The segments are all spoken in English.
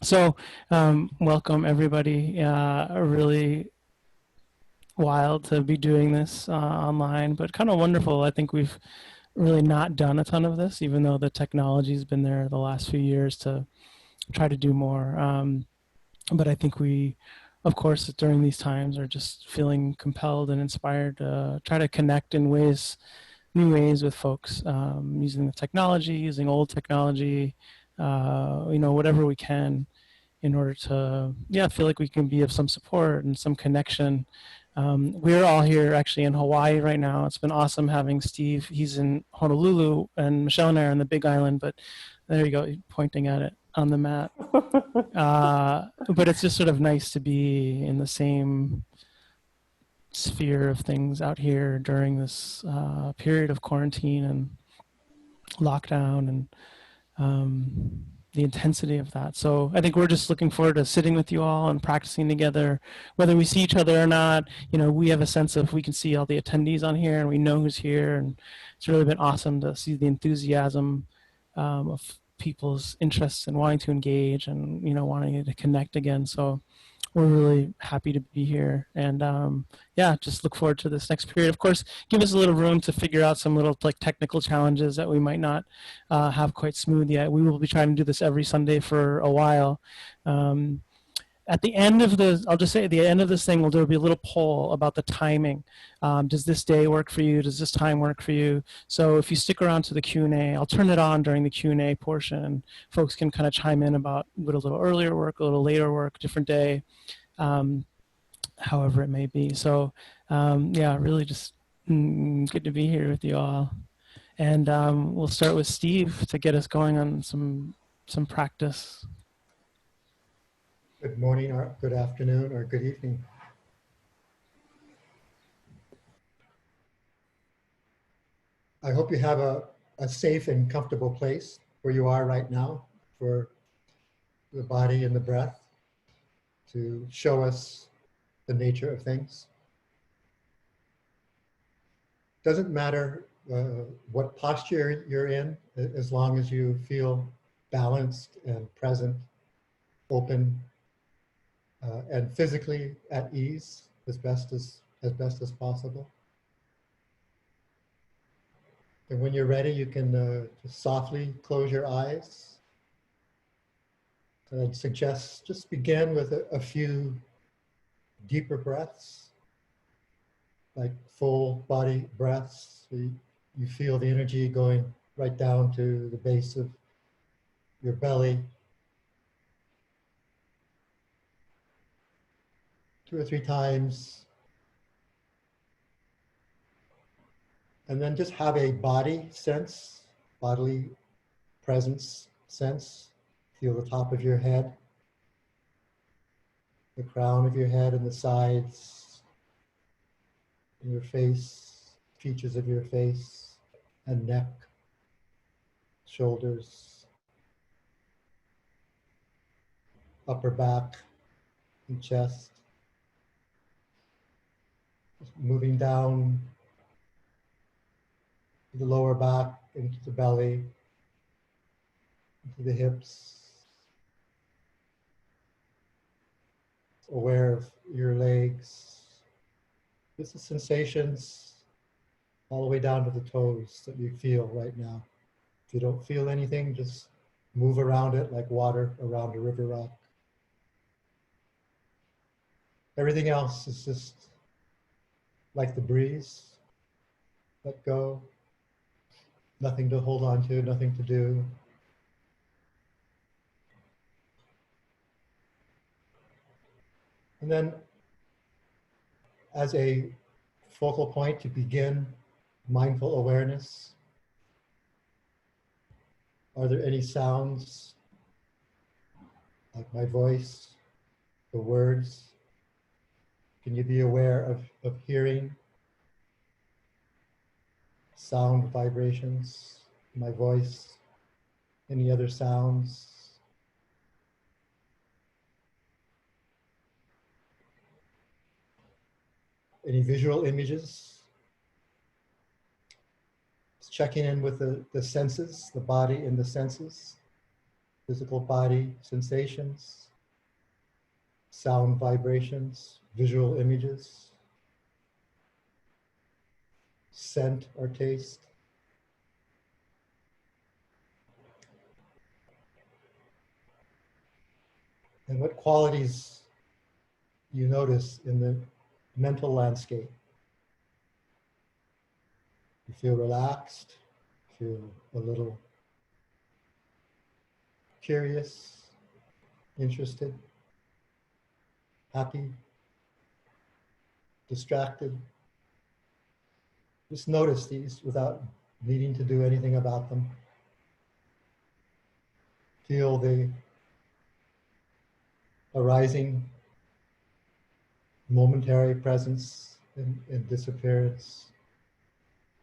So, welcome everybody. Really wild to be doing this online, but kind of wonderful. I think we've really not done a ton of this, even though the technology's been there the last few years to try to do more. But I think we, of course, during these times are just feeling compelled and inspired to try to connect in new ways with folks, using the technology, using old technology, whatever we can in order to, yeah, feel like we can be of some support and some connection. We're all here actually in Hawaii right now. It's been awesome having Steve. He's in Honolulu, and Michelle and I are on the Big Island, but there you go, pointing at it on the map. But it's just sort of nice to be in the same sphere of things out here during this period of quarantine and lockdown and the intensity of that. So I think we're just looking forward to sitting with you all and practicing together, whether we see each other or not. We have a sense of, we can see all the attendees on here and we know who's here, and it's really been awesome to see the enthusiasm of people's interests and wanting to engage and wanting to connect again. So we're really happy to be here, and yeah, just look forward to this next period. Of course, give us a little room to figure out some little technical challenges that we might not have quite smooth yet. We will be trying to do this every Sunday for a while. At the end of I'll just say at the end of this thing, there'll be a little poll about the timing. Does this day work for you? Does this time work for you? So if you stick around to the Q&A, I'll turn it on during the Q&A portion, and folks can kind of chime in about would a little earlier work, a little later work, different day, however it may be. So yeah, really just good to be here with you all. And we'll start with Steve to get us going on some practice. Good morning, or good afternoon, or good evening. I hope you have a safe and comfortable place where you are right now for the body and the breath to show us the nature of things. Doesn't matter what posture you're in, as long as you feel balanced and present, open, and physically at ease as best as possible. And when you're ready, you can just softly close your eyes. And I'd suggest just begin with a few deeper breaths, like full body breaths. So you feel the energy going right down to the base of your belly. 2 or 3 times. And then just have a body sense, bodily presence sense. Feel the top of your head, the crown of your head and the sides, and your face, features of your face, and neck, shoulders, upper back, and chest. Just moving down to the lower back, into the belly, into the hips. Aware of your legs. Just the sensations all the way down to the toes that you feel right now. If you don't feel anything, just move around it like water around a river rock. Everything else is just like the breeze. Let go. Nothing to hold on to, nothing to do. And then as a focal point to begin mindful awareness, are there any sounds like my voice, the words? Can you be aware of hearing sound vibrations, my voice, any other sounds? Any visual images? Just checking in with the senses, the body and the senses. physical body sensations, sound vibrations, visual images, scent or taste. And what qualities you notice in the mental landscape. You feel relaxed, feel a little curious, interested, happy, distracted. Just notice these without needing to do anything about them. Feel the arising momentary presence and disappearance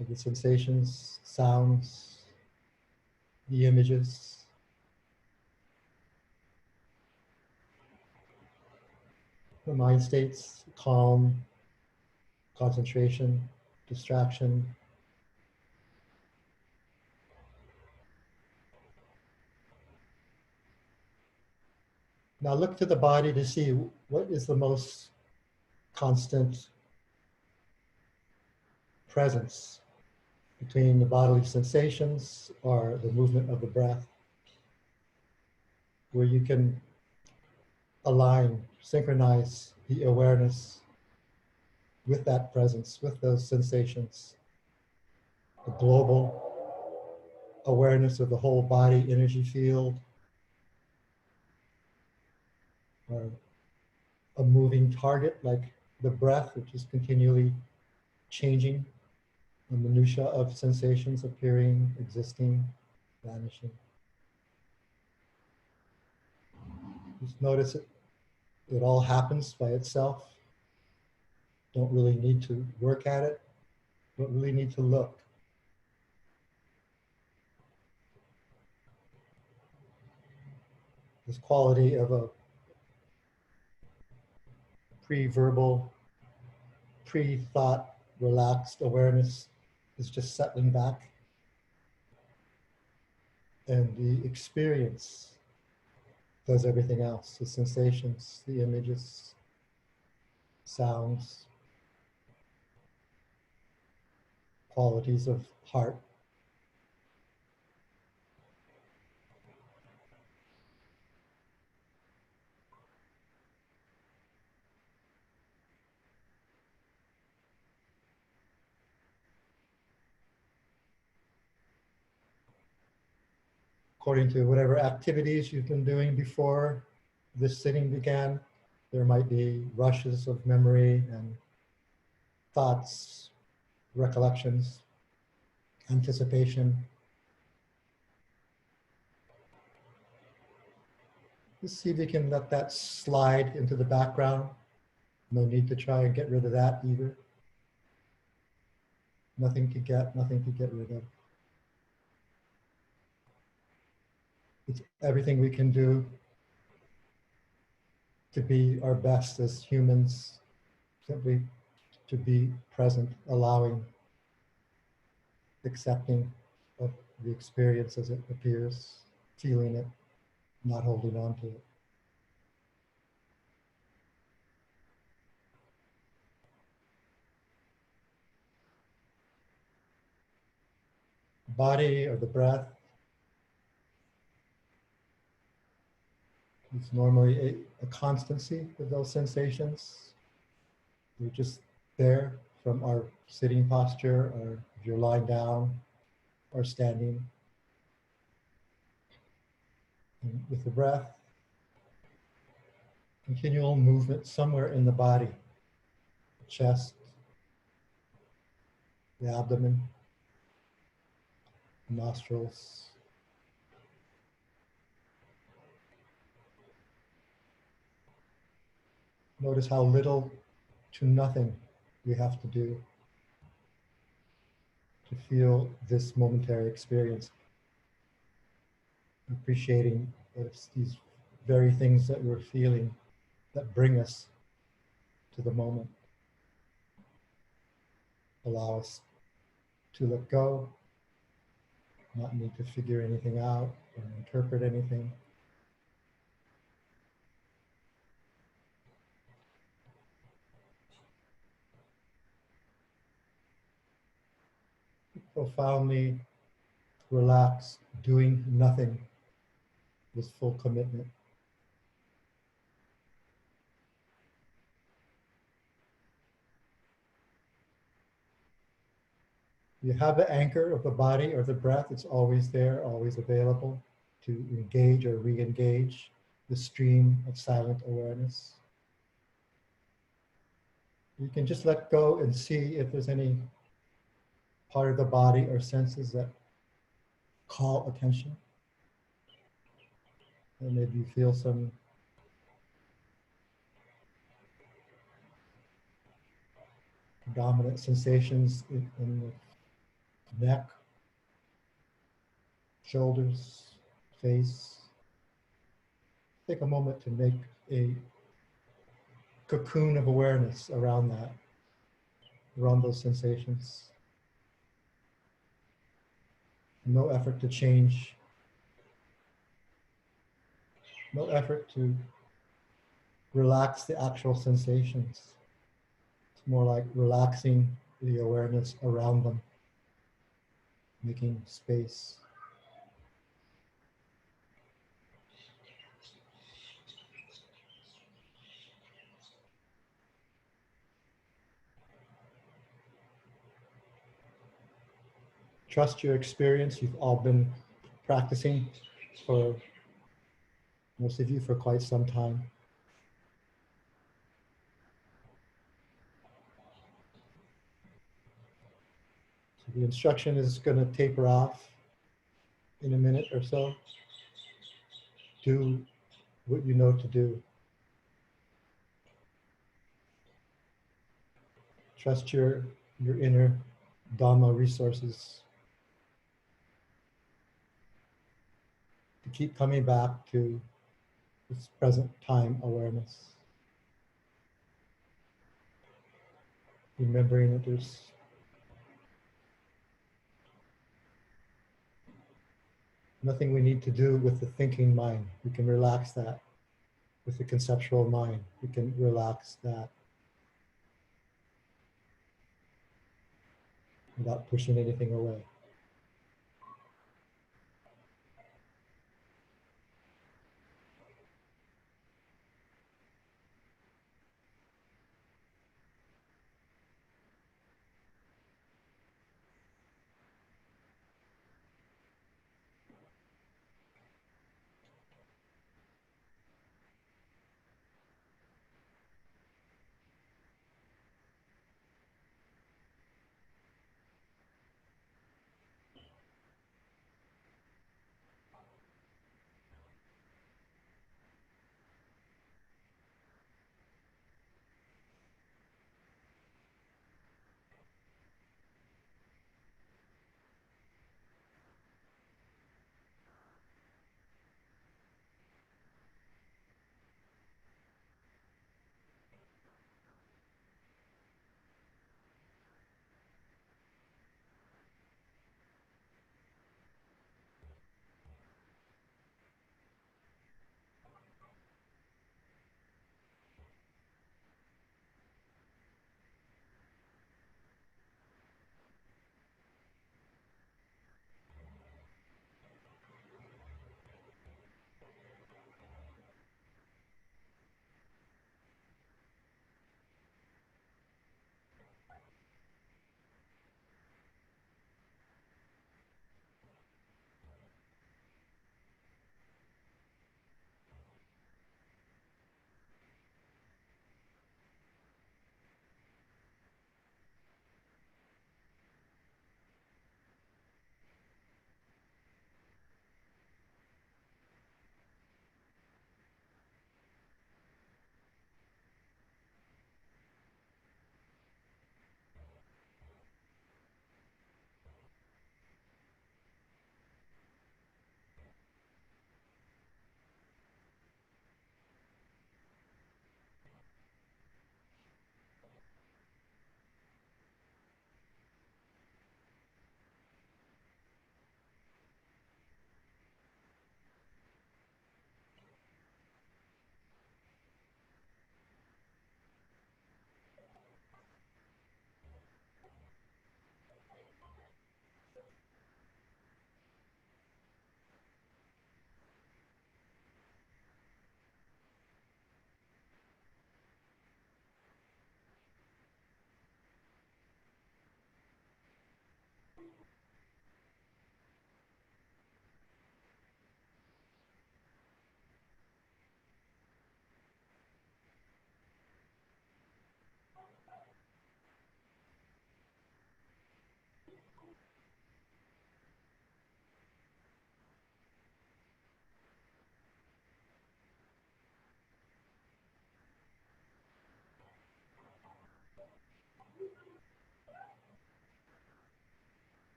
of the sensations, sounds, the images. The mind states, calm, concentration, distraction. Now look to the body to see what is the most constant presence between the bodily sensations or the movement of the breath, where you can align, synchronize the awareness with that presence, with those sensations, the global awareness of the whole body energy field, or a moving target like the breath, which is continually changing, the minutia of sensations appearing, existing, vanishing. Just notice it. It all happens by itself. Don't really need to work at it. Don't really need to look. This quality of a pre-verbal, pre-thought, relaxed awareness is just settling back. And the experience does everything else, the sensations, the images, sounds, qualities of heart. According to whatever activities you've been doing before this sitting began, there might be rushes of memory and thoughts, recollections, anticipation. Just see if you can let that slide into the background. No need to try and get rid of that either. Nothing to get, nothing to get rid of. It's everything we can do to be our best as humans, simply to be present, allowing, accepting of the experience as it appears, feeling it, not holding on to it. Body or the breath is normally a constancy with those sensations. We're just there from our sitting posture, or if you're lying down or standing. And with the breath, continual movement somewhere in the body, the chest, the abdomen, nostrils. Notice how little to nothing we have to do to feel this momentary experience. Appreciating that it's these very things that we're feeling that bring us to the moment. Allow us to let go, not need to figure anything out or interpret anything. profoundly relaxed, doing nothing with full commitment. You have the anchor of the body or the breath, it's always there, always available to engage or re-engage the stream of silent awareness. You can just let go and see if there's any part of the body or senses that call attention. And maybe you feel some dominant sensations in the neck, shoulders, face. Take a moment to make a cocoon of awareness around that, around those sensations. No effort to change, no effort to relax the actual sensations. It's more like relaxing the awareness around them, making space. Trust your experience. You've all been practicing for, most of you, for quite some time. So the instruction is going to taper off in a minute or so. Do what you know to do. Trust your inner Dhamma resources to keep coming back to this present time awareness. Remembering that there's nothing we need to do with the thinking mind. We can relax that with the conceptual mind. We can relax that without pushing anything away.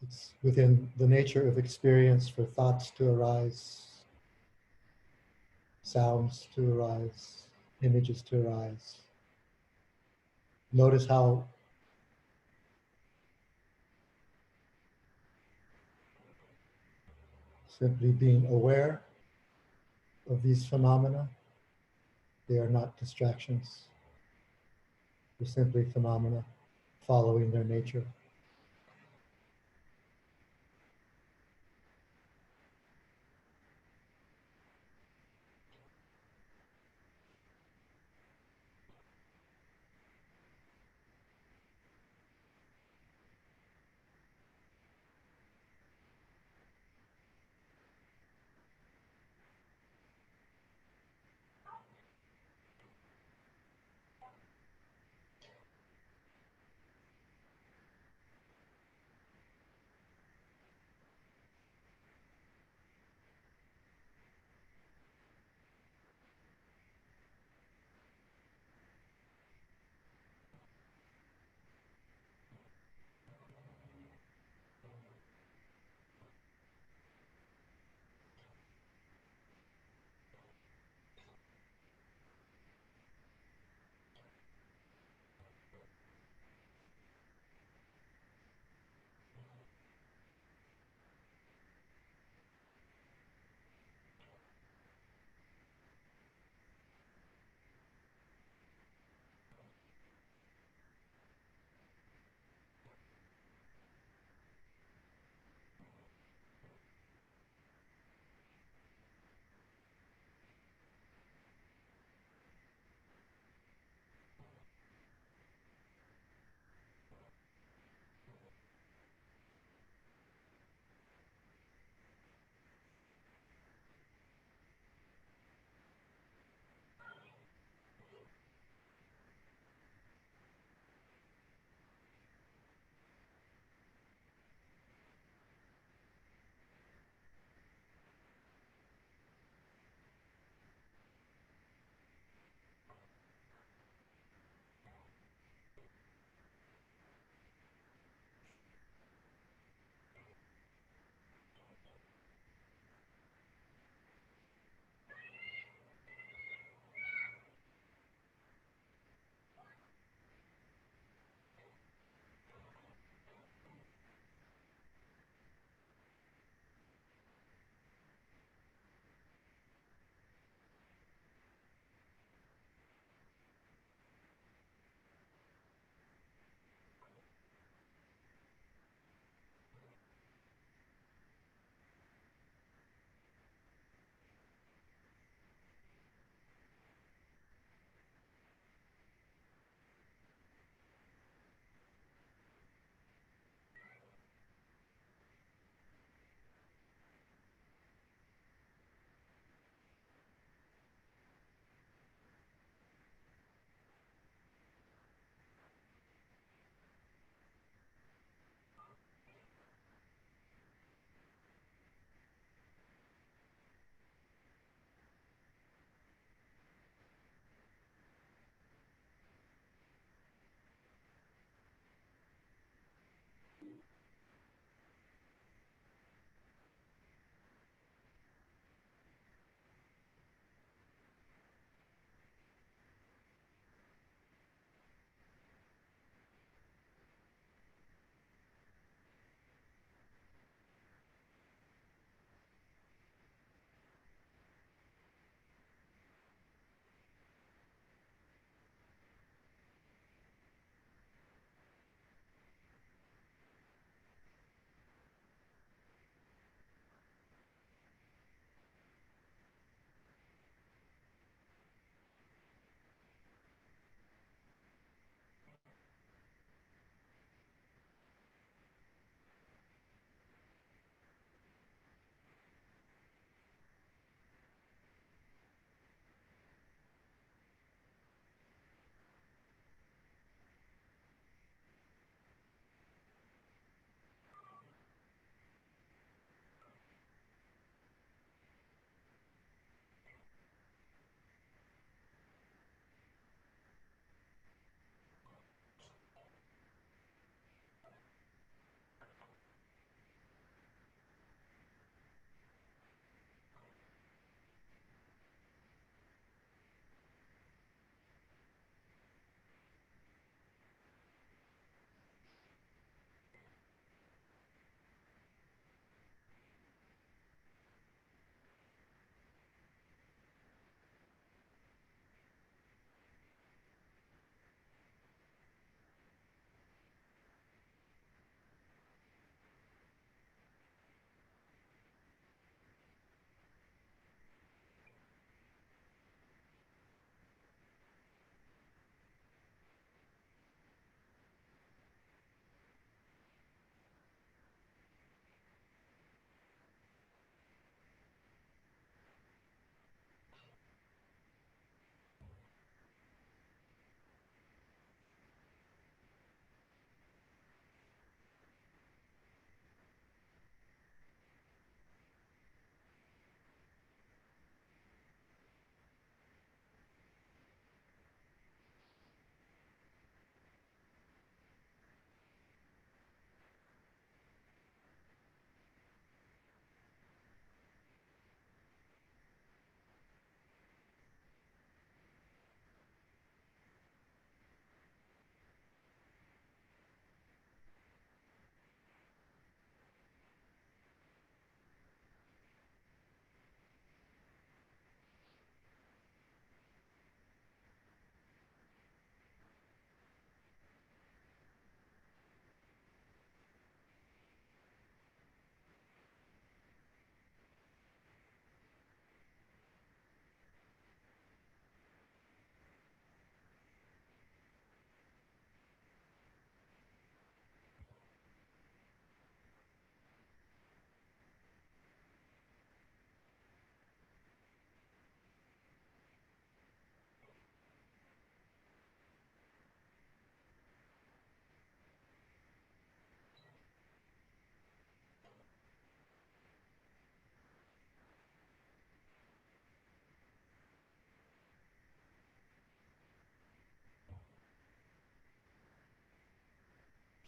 It's within the nature of experience for thoughts to arise, sounds to arise, images to arise. Notice how simply being aware of these phenomena, they are not distractions. They're simply phenomena following their nature.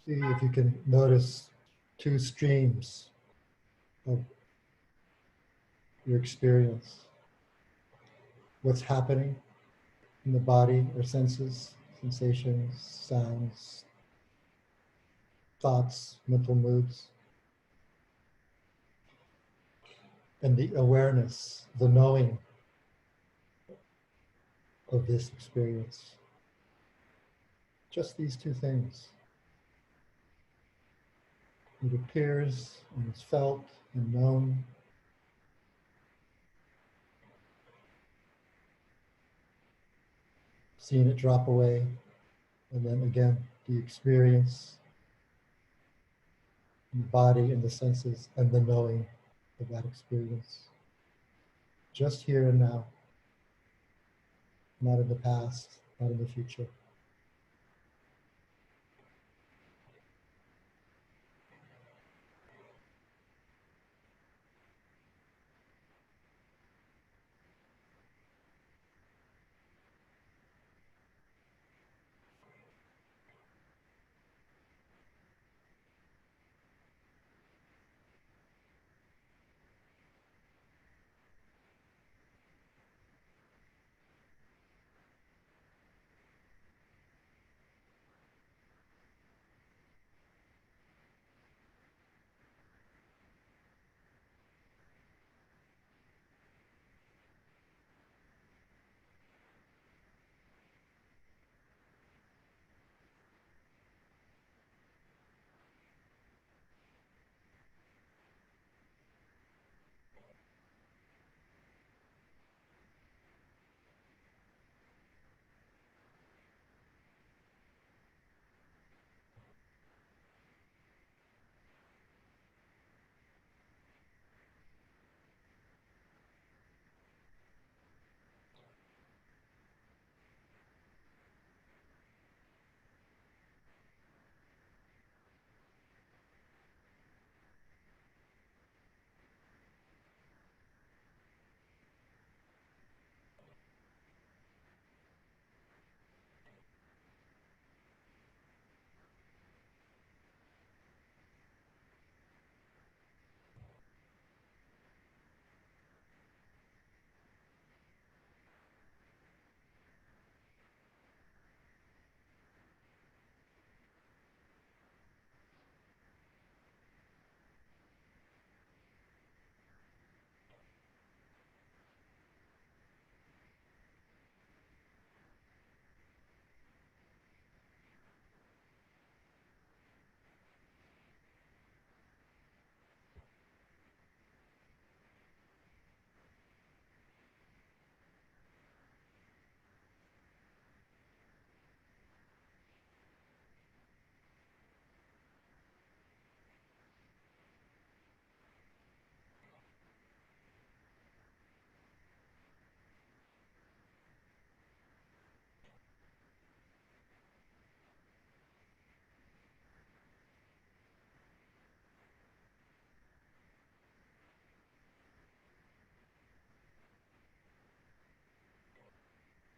See if you can notice two streams of your experience. What's happening in the body or senses, sensations, sounds, thoughts, mental moods, and the awareness, the knowing of this experience. Just these two things. It appears and is felt and known. Seeing it drop away, and then again, the experience, the body and the senses, and the knowing of that experience. Just here and now, not in the past, not in the future.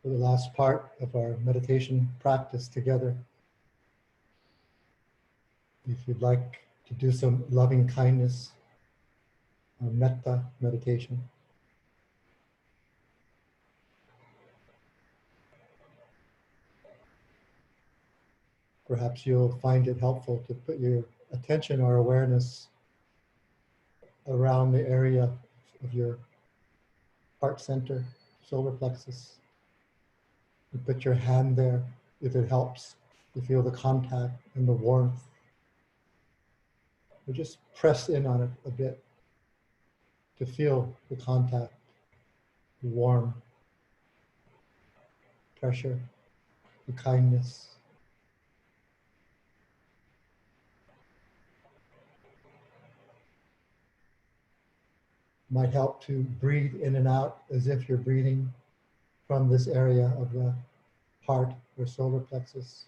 For the last part of our meditation practice together, if you'd like to do some loving kindness or metta meditation, perhaps you'll find it helpful to put your attention or awareness around the area of your heart center, solar plexus. You put your hand there if it helps to feel the contact and the warmth. Or just press in on it a bit to feel the contact, the warm pressure, the kindness. Might help to breathe in and out as if you're breathing from this area of the heart or solar plexus.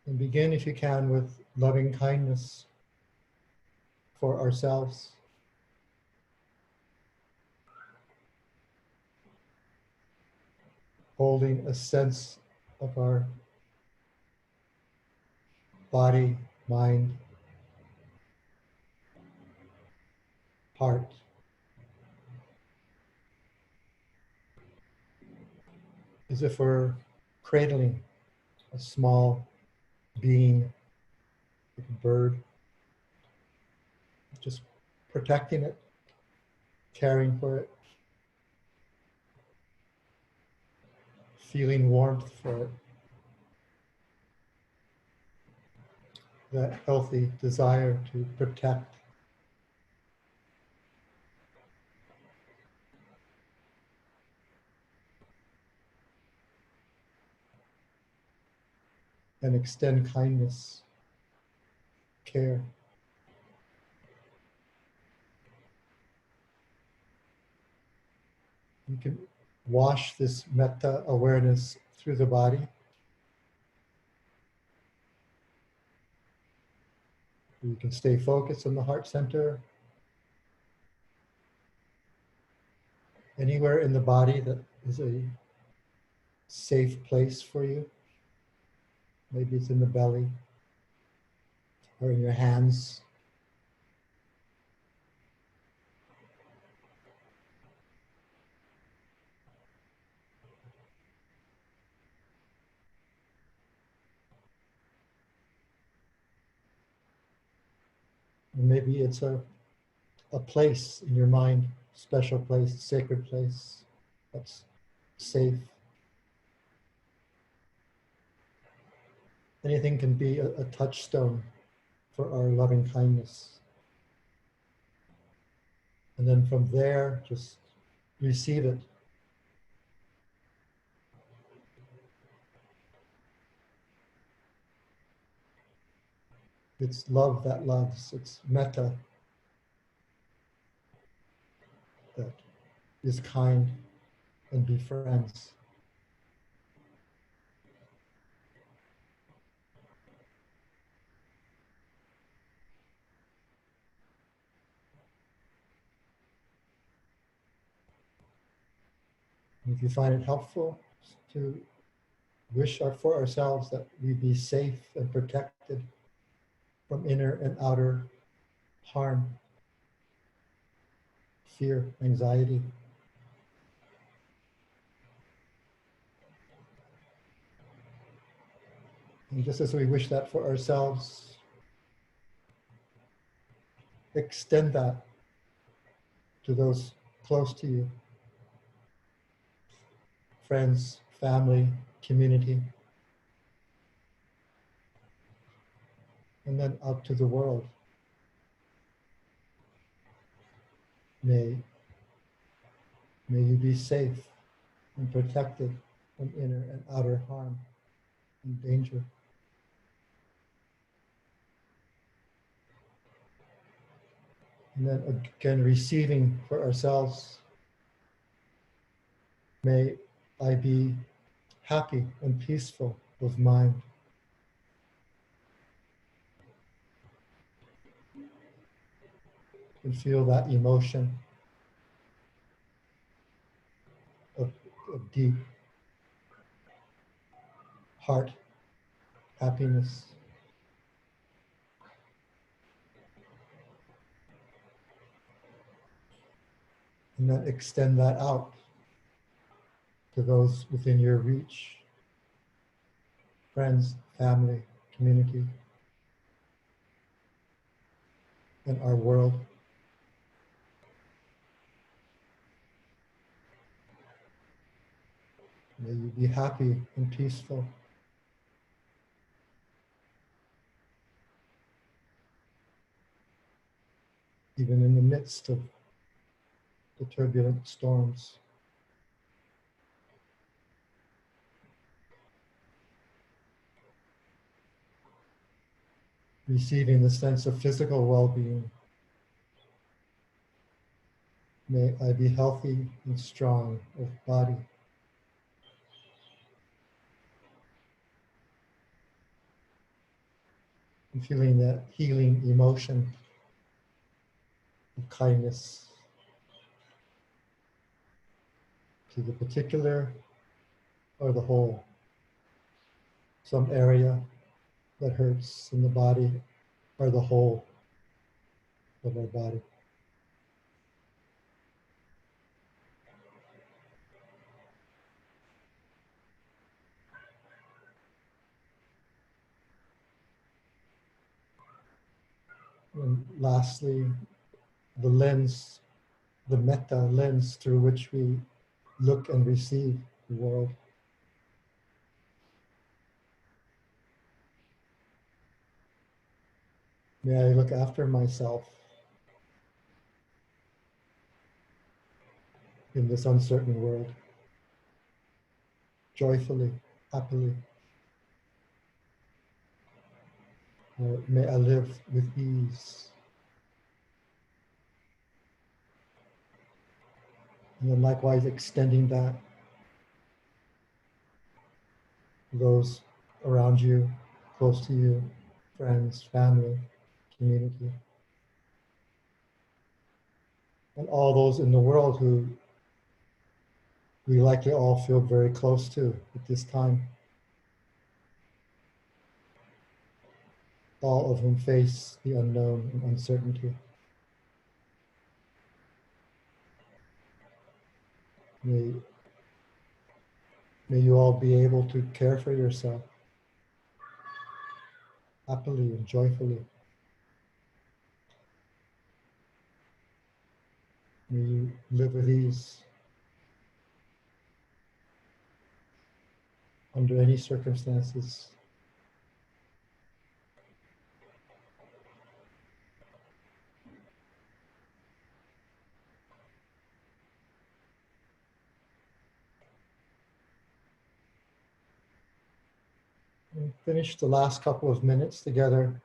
And begin, if you can, with loving kindness for ourselves. holding a sense of our body, mind, heart, as if we're cradling a small being, like a bird, just protecting it, caring for it, feeling warmth for it, that healthy desire to protect. And extend kindness, care. You can wash this metta awareness through the body. You can stay focused on the heart center. Anywhere in the body that is a safe place for you. Maybe it's in the belly or in your hands. Or maybe it's a place in your mind, special place, sacred place that's safe. Anything can be a touchstone for our loving kindness. And then from there, just receive it. It's love that loves. It's metta that is kind and befriends. And if you find it helpful to wish for ourselves that we be safe and protected from inner and outer harm, fear, anxiety. And just as we wish that for ourselves, extend that to those close to you, friends, family, community, and then out to the world. May you be safe and protected from inner and outer harm and danger. And then again, receiving for ourselves. May I be happy and peaceful of mind. And feel that emotion of deep heart happiness. And then extend that out to those within your reach, friends, family, community, and our world. May you be happy and peaceful. Even in the midst of the turbulent storms. Receiving the sense of physical well-being. May I be healthy and strong of body. And feeling that healing emotion of kindness to the particular or the whole. Some area that hurts in the body or the whole of our body. And lastly, the lens, the metta lens through which we look and receive the world. May I look after myself in this uncertain world, joyfully, happily. Or may I live with ease. And then likewise extending that to those around you, close to you, friends, family, community. And all those in the world who we likely all feel very close to at this time. All of whom face the unknown and uncertainty. May you all be able to care for yourself happily and joyfully. May you live with ease under any circumstances. And finish the last couple of minutes together,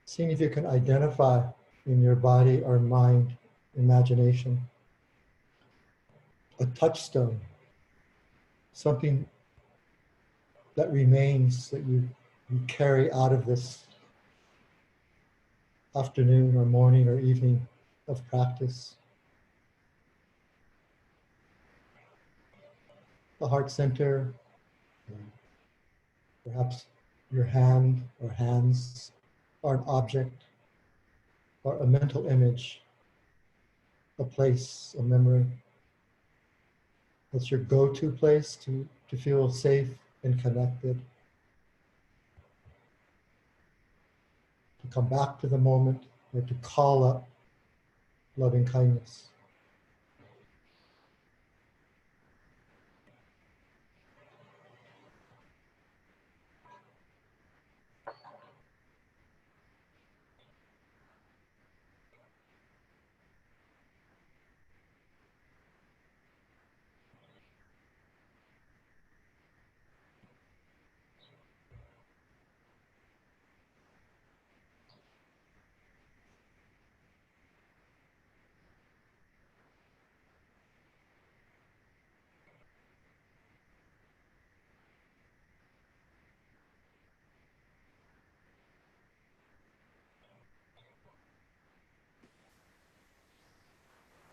seeing if you can identify in your body or mind, imagination, a touchstone, something that remains that you carry out of this afternoon or morning or evening of practice. The heart center, perhaps your hand or hands, or an object, or a mental image, a place, a memory. That's your go-to place to feel safe and connected. To come back to the moment, or to call up loving kindness.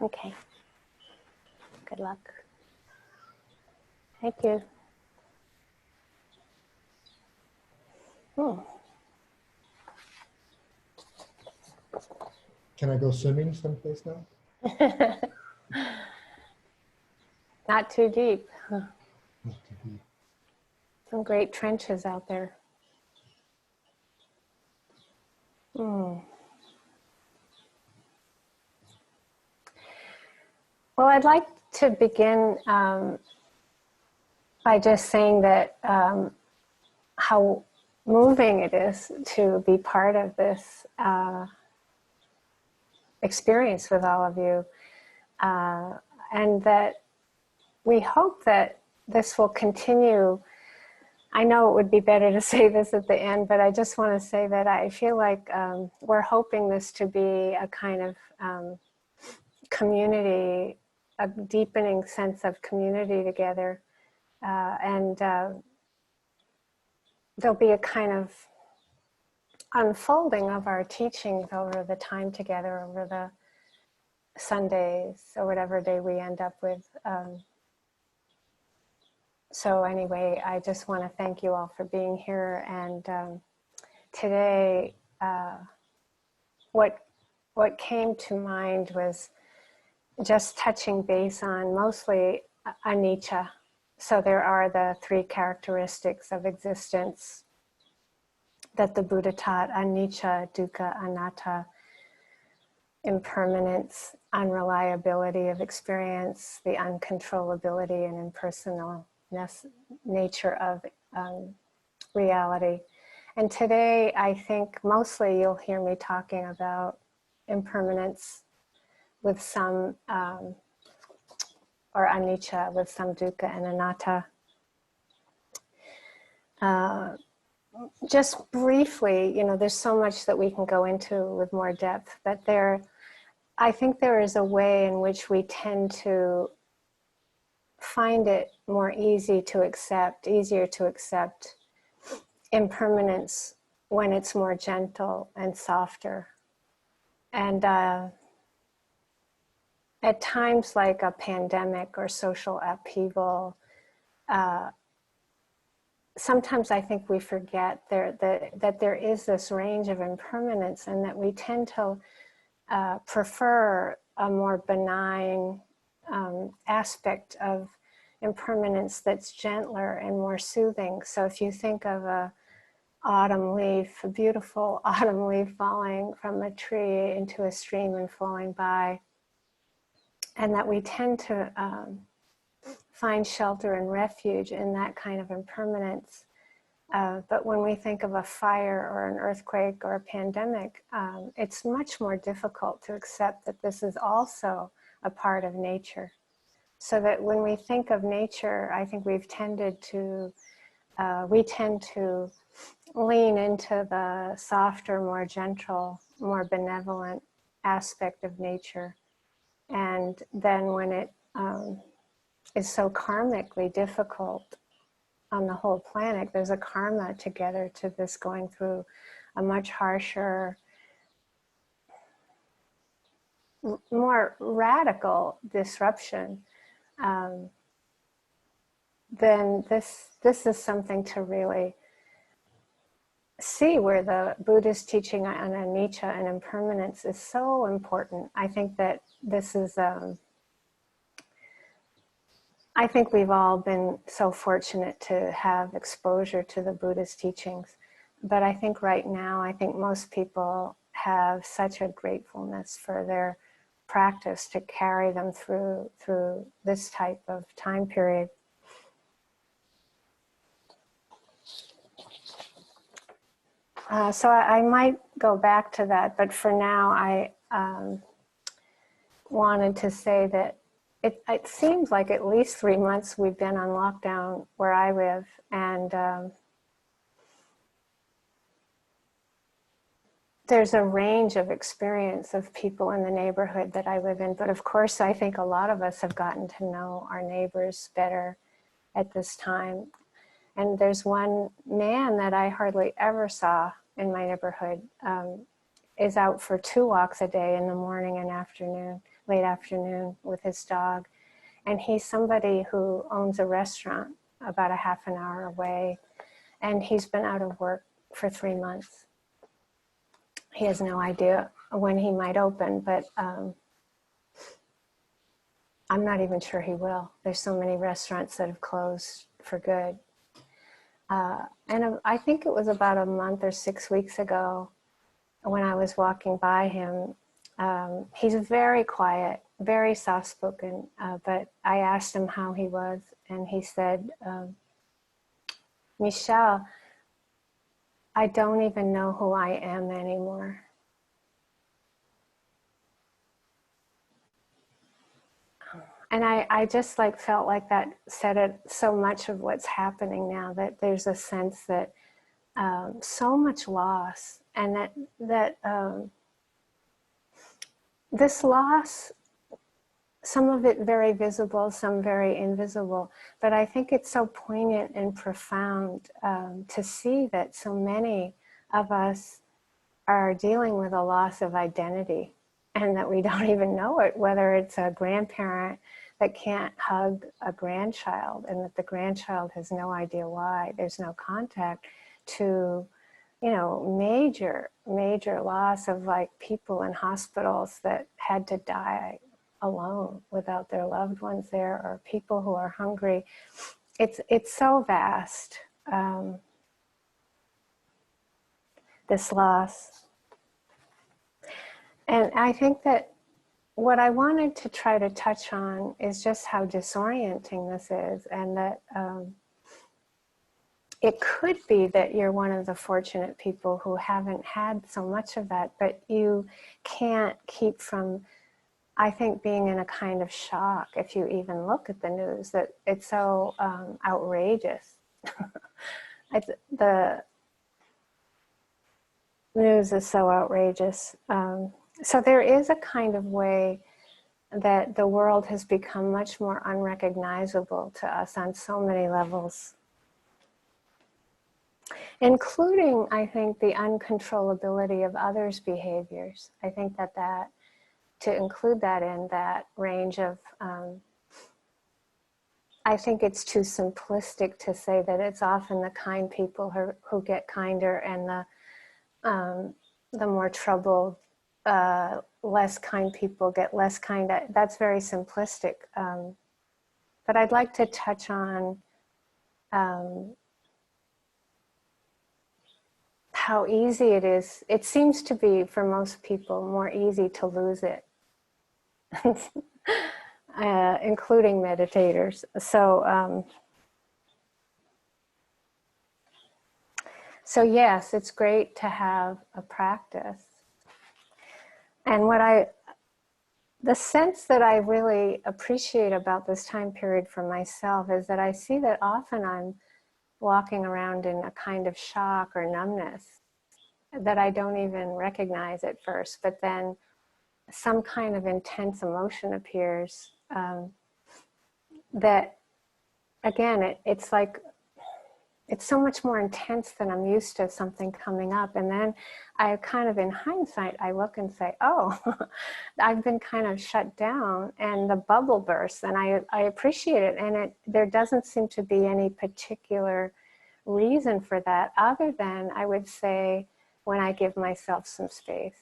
Okay. Good luck. Thank you. Can I go swimming someplace now? Not too deep. Not too deep. Some great trenches out there. Well, I'd like to begin by just saying that how moving it is to be part of this experience with all of you, and that we hope that this will continue. I know it would be better to say this at the end, but I just want to say that I feel like we're hoping this to be a kind of community, a deepening sense of community together, and there'll be a kind of unfolding of our teachings over the time together, over the Sundays or whatever day we end up with. So anyway, I just want to thank you all for being here. And today, what came to mind was just touching base on mostly anicca. So there are the three characteristics of existence that the Buddha taught: anicca, dukkha, anatta. Impermanence, unreliability of experience, the uncontrollability and impersonalness nature of reality. And today, I think mostly you'll hear me talking about impermanence with some, or anicca with some dukkha and anatta. Just briefly, there's so much that we can go into with more depth, but I think there is a way in which we tend to find it easier to accept impermanence when it's more gentle and softer. And at times like a pandemic or social upheaval, sometimes I think we forget that there is this range of impermanence, and that we tend to prefer a more benign aspect of impermanence that's gentler and more soothing. So if you think of a beautiful autumn leaf falling from a tree into a stream and flowing by, and that we tend to find shelter and refuge in that kind of impermanence. But when we think of a fire or an earthquake or a pandemic, it's much more difficult to accept that this is also a part of nature. So that when we think of nature, I think we tend to lean into the softer, more gentle, more benevolent aspect of nature. And then when it is so karmically difficult on the whole planet, there's a karma together to this going through a much harsher, more radical disruption, then this is something to really see, where the Buddhist teaching on anicca and impermanence is so important. I think that this is I think we've all been so fortunate to have exposure to the Buddhist teachings. But I think right now, most people have such a gratefulness for their practice to carry them through this type of time period. So I might go back to that, but for now I wanted to say that it seems like at least 3 months we've been on lockdown where I live, and there's a range of experience of people in the neighborhood that I live in. But of course, I think a lot of us have gotten to know our neighbors better at this time. And there's one man that I hardly ever saw in my neighborhood, is out for 2 walks a day in the morning and afternoon, late afternoon, with his dog. And he's somebody who owns a restaurant about a half an hour away. And he's been out of work for 3 months. He has no idea when he might open, but I'm not even sure he will. There's so many restaurants that have closed for good. And I think it was about a month or 6 weeks ago when I was walking by him. He's very quiet, very soft-spoken, but I asked him how he was, and he said, Michele, I don't even know who I am anymore. And I just felt like that said it so much of what's happening now, that there's a sense that so much loss, and that this loss, some of it very visible, some very invisible, but I think it's so poignant and profound to see that so many of us are dealing with a loss of identity, and that we don't even know it, whether it's a grandparent that can't hug a grandchild, and that the grandchild has no idea why. There's no contact, to, you know, major loss of like people in hospitals that had to die alone without their loved ones there, or people who are hungry. It's so vast, this loss. And I think that what I wanted to try to touch on is just how disorienting this is, and that it could be that you're one of the fortunate people who haven't had so much of that, but you can't keep from, I think, being in a kind of shock if you even look at the news, that it's so outrageous. The news is so outrageous. So there is a kind of way that the world has become much more unrecognizable to us on so many levels, including, I think, the uncontrollability of others' behaviors. I think that to include that in that range of, I think it's too simplistic to say that it's often the kind people who get kinder, and the more troubled, less kind people get less kind. That's very simplistic. But I'd like to touch on how easy it is. It seems to be, for most people, more easy to lose it, including meditators. So yes, it's great to have a practice. And the sense that I really appreciate about this time period for myself is that I see that often I'm walking around in a kind of shock or numbness that I don't even recognize at first, but then some kind of intense emotion appears that, again, it's like, it's so much more intense than I'm used to something coming up. And then I kind of, in hindsight, I look and say, oh, I've been kind of shut down, and the bubble bursts, and I appreciate it. And there doesn't seem to be any particular reason for that, other than, I would say, when I give myself some space.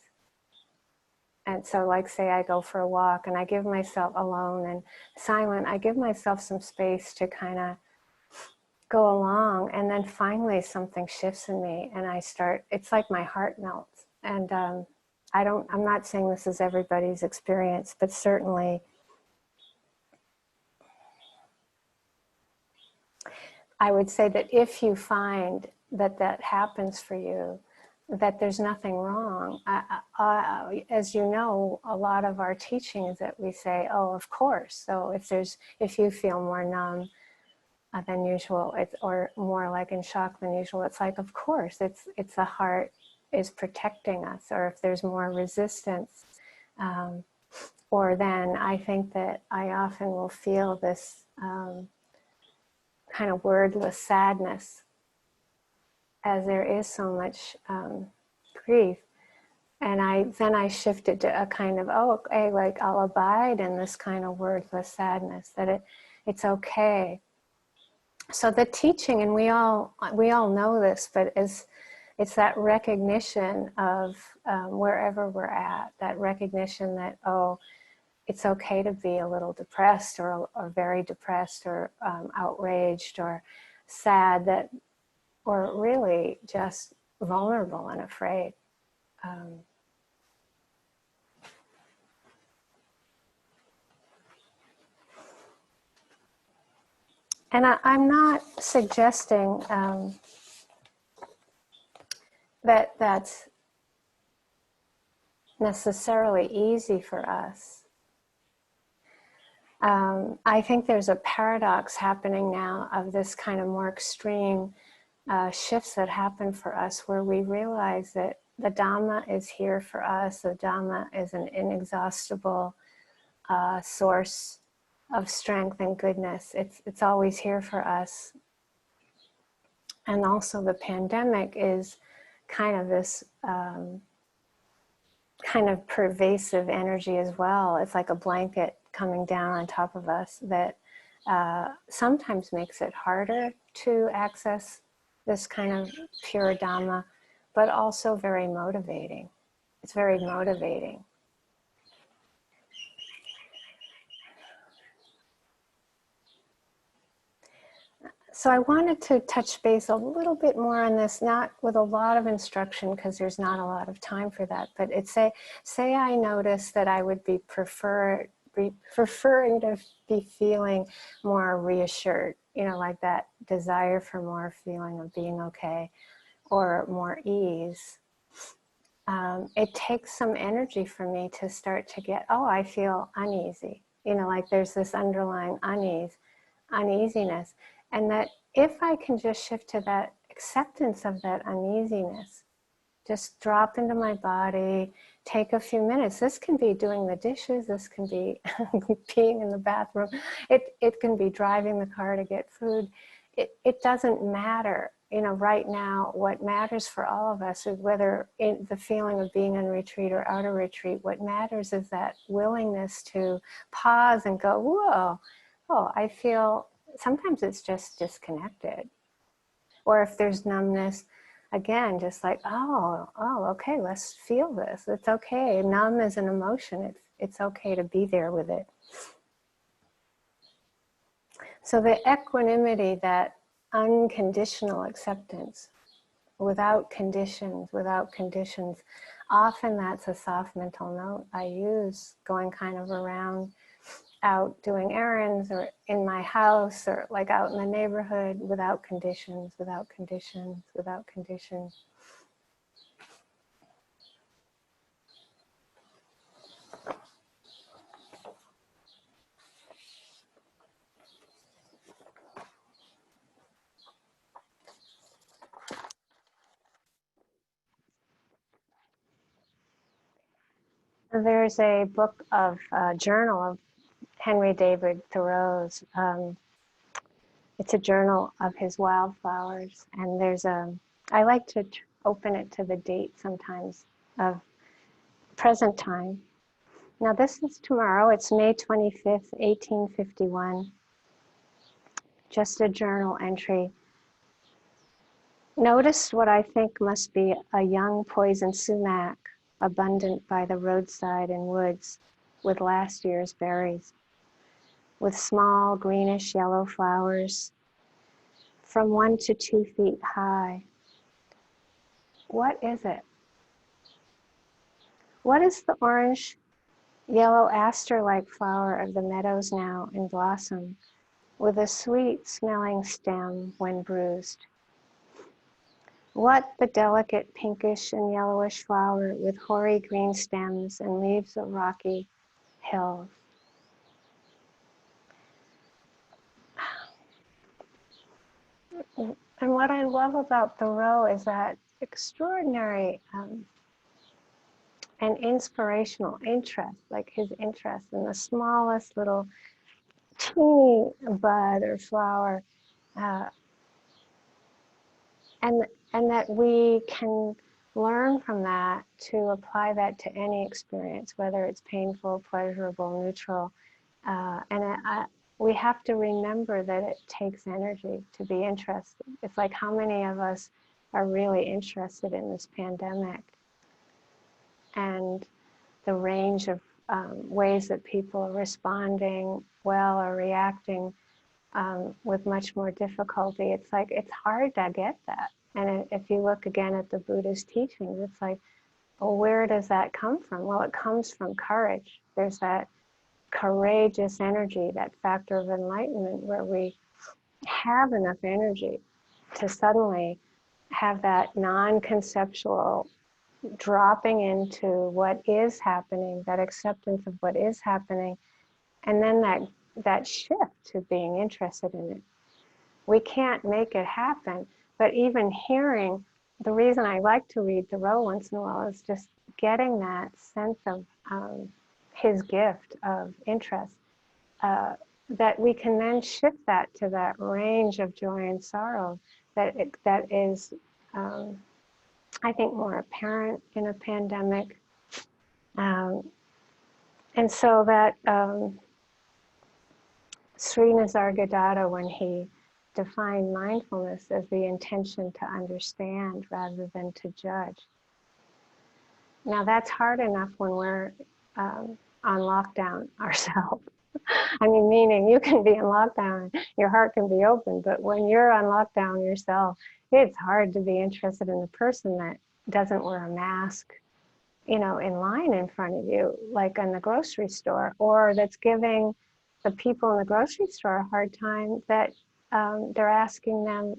And so, like, say I go for a walk and I give myself alone and silent, I give myself some space to kind of go along, and then finally something shifts in me, and it's like my heart melts. And I'm not saying this is everybody's experience, but certainly I would say that if you find that happens for you, that there's nothing wrong. As you know, a lot of our teaching is that we say, oh, of course. So if you feel more numb than usual, or more like in shock than usual, it's like, of course, it's the heart is protecting us. Or if there's more resistance, or then I think that I often will feel this kind of wordless sadness, as there is so much grief. And then I shifted to a kind of, oh, okay, like, I'll abide in this kind of wordless sadness, that it's okay. So the teaching, and we all know this, but it's that recognition of wherever we're at, that recognition that, oh, it's okay to be a little depressed, or very depressed, or outraged, or sad, or really just vulnerable and afraid. And I'm not suggesting that that's necessarily easy for us. I think there's a paradox happening now of this kind of more extreme shifts that happen for us, where we realize that the Dhamma is here for us. The Dhamma is an inexhaustible source of strength and goodness. It's always here for us. And also the pandemic is kind of this kind of pervasive energy as well. It's like a blanket coming down on top of us that sometimes makes it harder to access this kind of pure Dhamma, but also very motivating. It's very motivating. So I wanted to touch base a little bit more on this, not with a lot of instruction because there's not a lot of time for that, but it's say I notice that I would be preferring to be feeling more reassured, you know, like that desire for more feeling of being okay or more ease. It takes some energy for me to start to get, oh, I feel uneasy, you know, like there's this underlying uneasiness. And that if I can just shift to that acceptance of that uneasiness, just drop into my body, take a few minutes. This can be doing the dishes, this can be being in the bathroom, it can be driving the car to get food. It doesn't matter. You know, right now, what matters for all of us is whether in the feeling of being in retreat or out of retreat, what matters is that willingness to pause and go, whoa, oh, I feel, sometimes it's just disconnected. Or if there's numbness, again, just like, oh, okay, let's feel this. It's okay. Numb is an emotion. It's okay to be there with it. So the equanimity, that unconditional acceptance, without conditions, often that's a soft mental note I use going kind of around, out doing errands or in my house or like out in the neighborhood, without conditions, without conditions, without conditions. There's a book of journal of Henry David Thoreau's. It's a journal of his wildflowers, and there's I like to open it to the date sometimes of present time. Now this is tomorrow, it's May 25th, 1851. Just a journal entry. Notice what I think must be a young poison sumac, abundant by the roadside and woods, with last year's berries, with small greenish yellow flowers, from 1 to 2 feet high. What is it? What is the orange yellow aster-like flower of the meadows now in blossom, with a sweet-smelling stem when bruised? What the delicate pinkish and yellowish flower with hoary green stems and leaves of rocky hills? And what I love about Thoreau is that extraordinary and inspirational interest, like his interest in the smallest little teeny bud or flower, and that we can learn from that to apply that to any experience, whether it's painful, pleasurable, neutral. We have to remember that it takes energy to be interested. It's like, how many of us are really interested in this pandemic and the range of ways that people are responding well or reacting with much more difficulty. It's like, it's hard to get that. And if you look again at the Buddha's teachings, it's like, well, where does that come from? Well, it comes from courage. There's that courageous energy, that factor of enlightenment, where we have enough energy to suddenly have that non-conceptual dropping into what is happening, that acceptance of what is happening, and then that shift to being interested in it. We can't make it happen, but even hearing, the reason I like to read Thoreau once in a while is just getting that sense of his gift of interest, that we can then shift that to that range of joy and sorrow that is, I think, more apparent in a pandemic. And so that Sri Nisargadatta, when he defined mindfulness as the intention to understand rather than to judge. Now that's hard enough when we're on lockdown ourselves. I mean, meaning you can be in lockdown, your heart can be open, but when you're on lockdown yourself, it's hard to be interested in the person that doesn't wear a mask, you know, in line in front of you, like in the grocery store, or that's giving the people in the grocery store a hard time that they're asking them,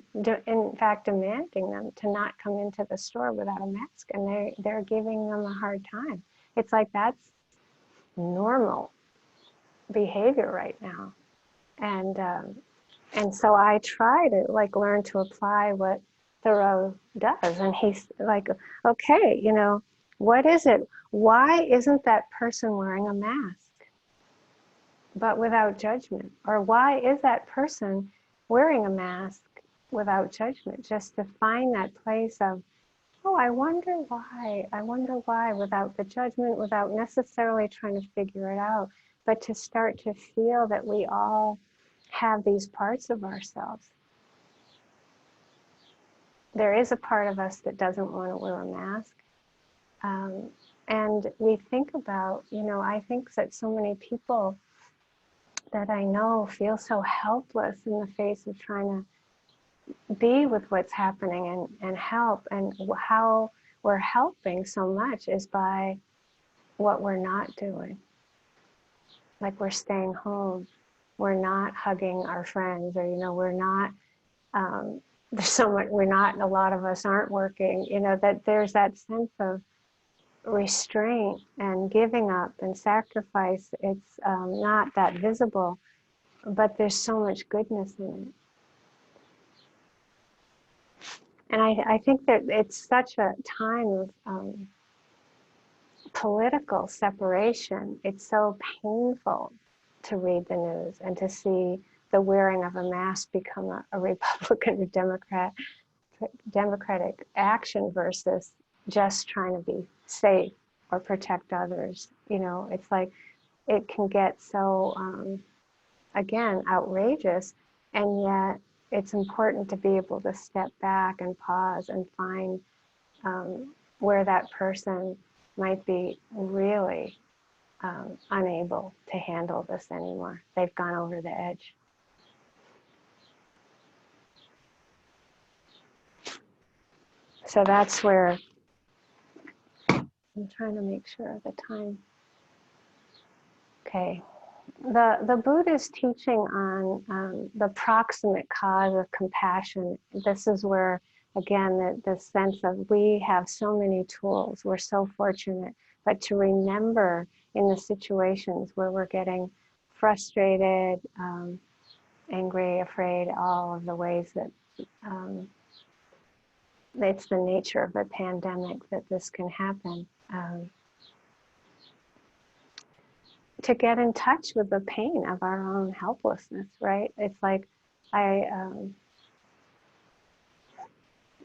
in fact, demanding them to not come into the store without a mask, and they're giving them a hard time. It's like that's normal behavior right now, and so I try to like learn to apply what Thoreau does, and he's like, okay, you know, what is it? Why isn't that person wearing a mask, but without judgment? Or why is that person wearing a mask without judgment? Just to find that place of, oh, I wonder why, without the judgment, without necessarily trying to figure it out, but to start to feel that we all have these parts of ourselves. There is a part of us that doesn't want to wear a mask. And we think about, you know, I think that so many people that I know feel so helpless in the face of trying to be with what's happening and help. And how we're helping so much is by what we're not doing. Like we're staying home, we're not hugging our friends, or, you know, we're not, there's so much, we're not, a lot of us aren't working, you know, that there's that sense of restraint and giving up and sacrifice. It's not that visible, but there's so much goodness in it. And I think that it's such a time of political separation. It's so painful to read the news and to see the wearing of a mask become a Republican or Democratic action versus just trying to be safe or protect others. You know, it's like it can get so, again, outrageous, and yet it's important to be able to step back and pause and find where that person might be really unable to handle this anymore. They've gone over the edge. So that's where I'm trying to make sure of the time. Okay. The Buddha's teaching on the proximate cause of compassion, this is where, again, the sense of we have so many tools, we're so fortunate, but to remember in the situations where we're getting frustrated, angry, afraid, all of the ways that it's the nature of the pandemic that this can happen. To get in touch with the pain of our own helplessness, right? It's like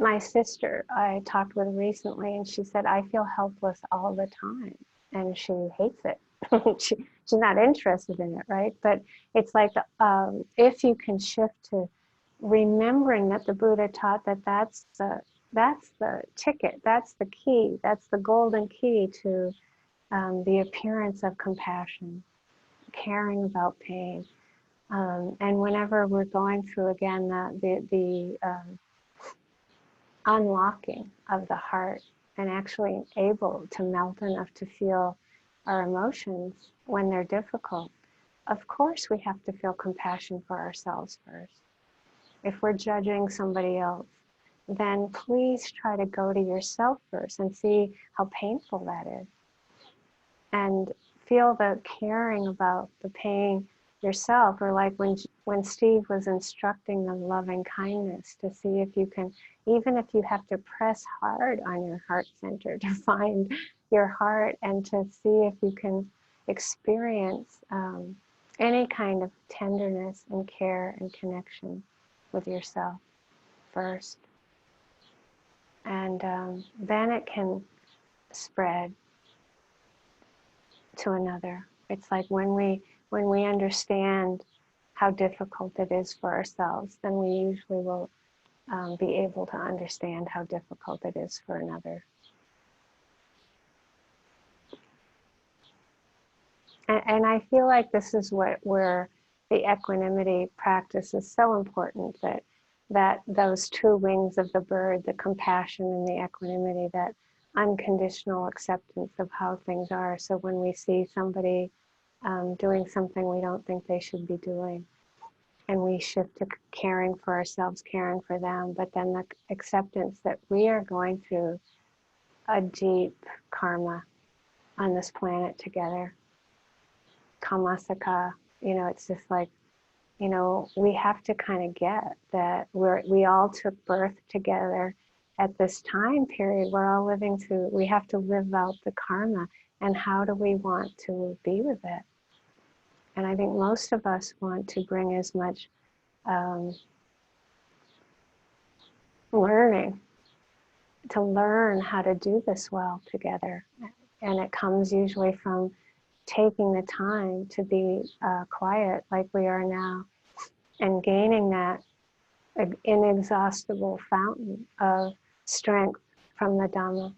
my sister I talked with recently, and she said, I feel helpless all the time, and she hates it. She's not interested in it, right? But it's like if you can shift to remembering that the Buddha taught that that's the ticket, that's the key, that's the golden key to the appearance of compassion, caring about pain. And whenever we're going through, again, the unlocking of the heart and actually able to melt enough to feel our emotions when they're difficult, of course we have to feel compassion for ourselves first. If we're judging somebody else, then please try to go to yourself first and see how painful that is. And feel the caring about the pain yourself, or like when Steve was instructing them loving kindness, to see if you can, even if you have to press hard on your heart center to find your heart, and to see if you can experience any kind of tenderness and care and connection with yourself first. And then it can spread to another. It's like when we understand how difficult it is for ourselves, then we usually will be able to understand how difficult it is for another. And I feel like this is where the equanimity practice is so important, that those two wings of the bird, the compassion and the equanimity, that unconditional acceptance of how things are. So when we see somebody doing something we don't think they should be doing, and we shift to caring for ourselves, caring for them, but then the acceptance that we are going through a deep karma on this planet together. Kamasaka, it's just like, we have to kind of get that we all took birth together at this time period. We're all living through, we have to live out the karma, and how do we want to be with it? And I think most of us want to bring as much learning, to learn how to do this well together. And it comes usually from taking the time to be quiet like we are now, and gaining that inexhaustible fountain of strength from the Dhamma.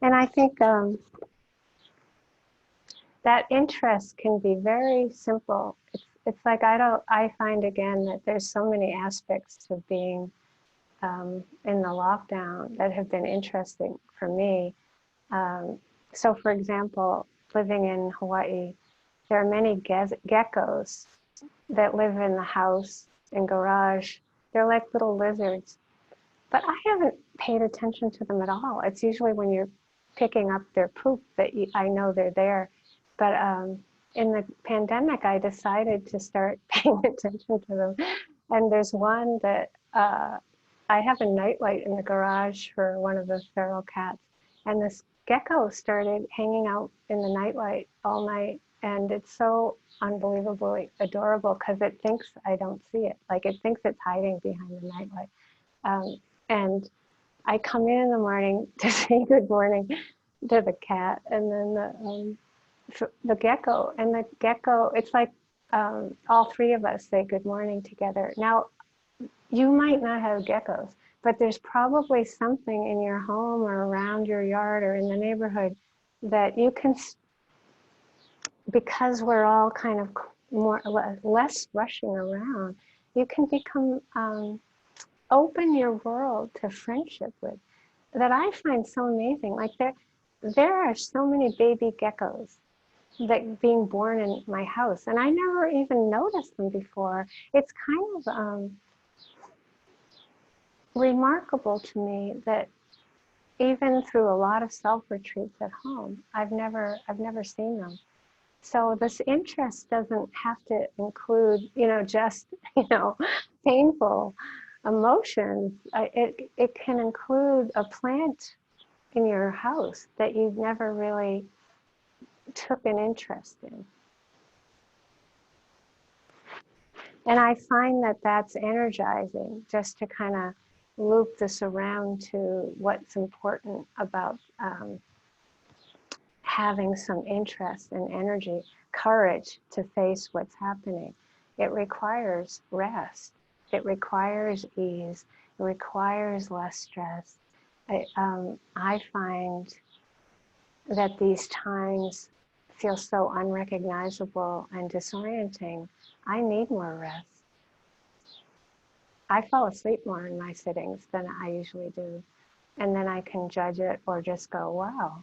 And I think that interest can be very simple. It's like I find again that there's so many aspects of being in the lockdown that have been interesting for me. So for example, living in Hawaiʻi, there are many geckos that live in the house and garage. They're like little lizards, but I haven't paid attention to them at all. It's usually when you're picking up their poop that I know they're there. But in the pandemic, I decided to start paying attention to them. And there's one that I have a nightlight in the garage for one of the feral cats. And this gecko started hanging out in the nightlight all night. And it's so unbelievably adorable because it thinks I don't see it. Like it thinks it's hiding behind the nightlight. And I come in the morning to say good morning to the cat, and then the gecko, it's like all three of us say good morning together. Now, you might not have geckos, but there's probably something in your home or around your yard or in the neighborhood that you can, because we're all kind of less rushing around, you can become open your world to friendship with, that I find so amazing. Like there are so many baby geckos that being born in my house, and I never even noticed them before. It's kind of remarkable to me that even through a lot of self-retreats at home, I've never seen them. So this interest doesn't have to include, just, painful emotions. It can include a plant in your house that you've never really took an interest in. And I find that that's energizing, just to kind of loop this around to what's important about having some interest and energy, courage to face what's happening. It requires rest. It requires ease. It requires less stress. I find that these times feel so unrecognizable and disorienting. I need more rest. I fall asleep more in my sittings than I usually do. And then I can judge it or just go, wow,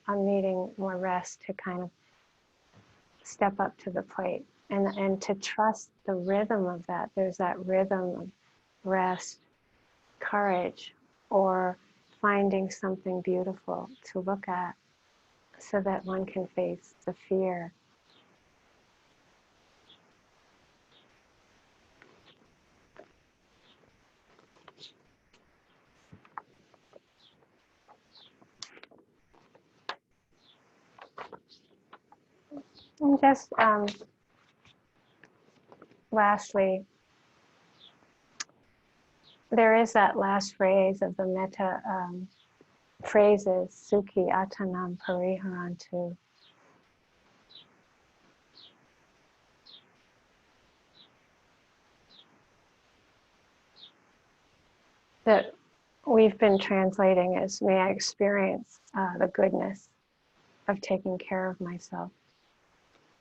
I'm needing more rest to kind of step up to the plate and to trust the rhythm of that. There's that rhythm of rest, courage, or finding something beautiful to look at so that one can face the fear. And just lastly, there is that last phrase of the metta phrases, Sukhi Atanam Pariharantu. That we've been translating as, may I experience the goodness of taking care of myself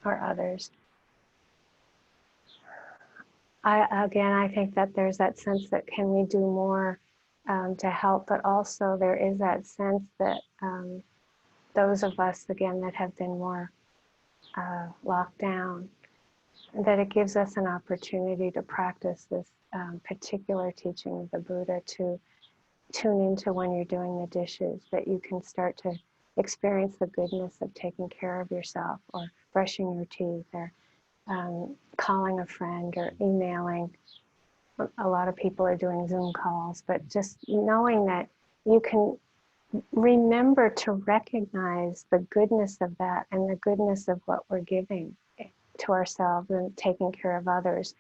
or others. I think that there's that sense that can we do more to help, but also there is that sense that those of us, again, that have been more locked down, that it gives us an opportunity to practice this particular teaching of the Buddha, to tune into when you're doing the dishes, that you can start to experience the goodness of taking care of yourself, or brushing your teeth, or calling a friend, or emailing. A lot of people are doing Zoom calls, but just knowing that you can remember to recognize the goodness of that and the goodness of what we're giving to ourselves and taking care of others.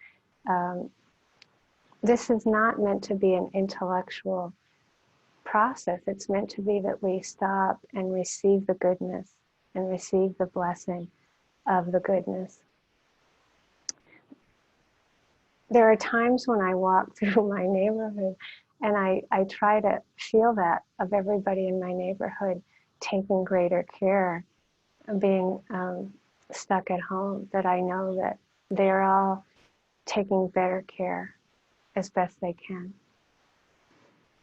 This is not meant to be an intellectual process. It's meant to be that we stop and receive the goodness and receive the blessing of the goodness. There are times when I walk through my neighborhood and I try to feel that of everybody in my neighborhood taking greater care, being stuck at home, that I know that they're all taking better care as best they can.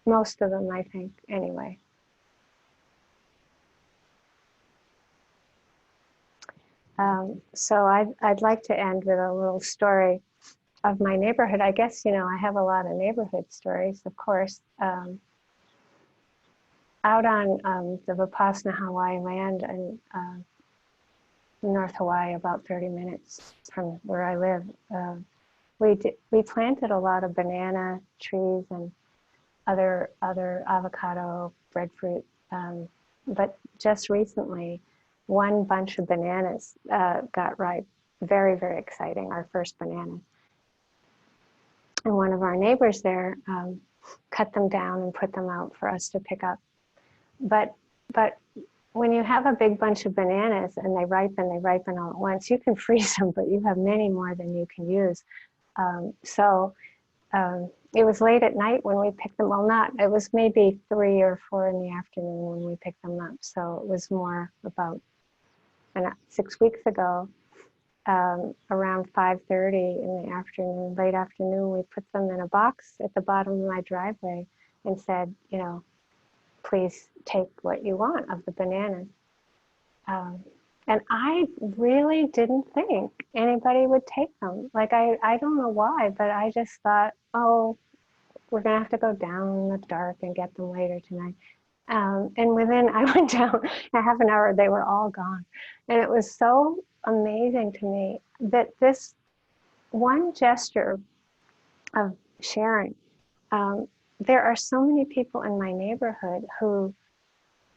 Most of them, I think, anyway. So I'd like to end with a little story of my neighborhood. I guess, I have a lot of neighborhood stories, of course. Out on the Vipassana Hawaiʻi land in North Hawaii, about 30 minutes from where I live, we planted a lot of banana trees and other avocado, breadfruit. But just recently, one bunch of bananas got ripe. Very, very exciting, our first bananas. And one of our neighbors there cut them down and put them out for us to pick up. But when you have a big bunch of bananas and they ripen all at once, you can freeze them, but you have many more than you can use. It was late at night when we picked them. Well, it was maybe 3 or 4 in the afternoon when we picked them up. So it was more about 6 weeks ago, around 5:30 in the afternoon, late afternoon, we put them in a box at the bottom of my driveway and said, please take what you want of the bananas. And I really didn't think anybody would take them. Like, I don't know why, but I just thought, oh, we're gonna have to go down in the dark and get them later tonight. And I went down in half an hour, they were all gone. And it was so amazing to me that this one gesture of sharing, there are so many people in my neighborhood who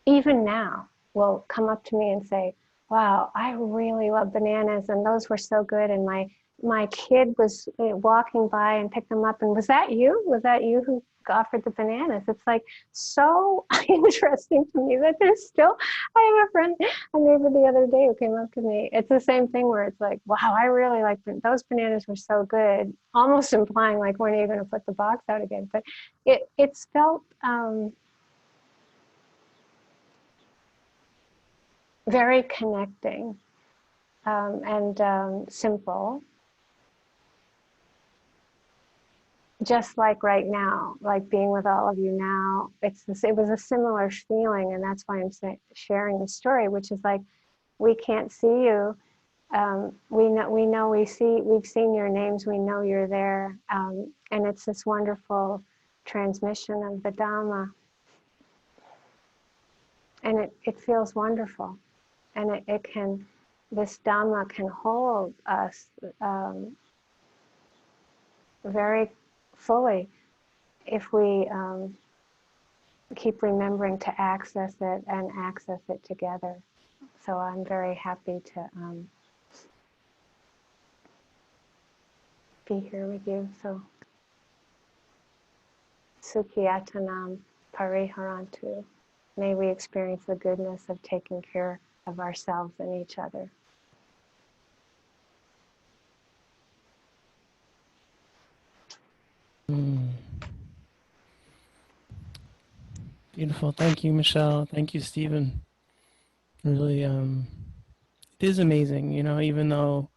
even now will come up to me and say, wow, I really love bananas and those were so good. And my kid was walking by and picked them up, and was that you? Was that you who offered the bananas? It's like so interesting to me that there's still, I have a neighbor the other day who came up to me. It's the same thing where it's like, wow, I really like those bananas were so good, almost implying like, when are you going to put the box out again? But it's felt very connecting and simple. Just like right now, like being with all of you now, it was a similar feeling, and that's why I'm sharing the story, which is like, we can't see you. We've seen your names, we know you're there, and it's this wonderful transmission of the Dhamma, and it feels wonderful, and this Dhamma can hold us very fully if we keep remembering to access it and access it together. So I'm very happy to be here with you. So Sukhiyatanam Pariharantu. may we experience the goodness of taking care of ourselves and each other. Beautiful. Thank you, Michelle. Thank you, Stephen. Really, it is amazing, even though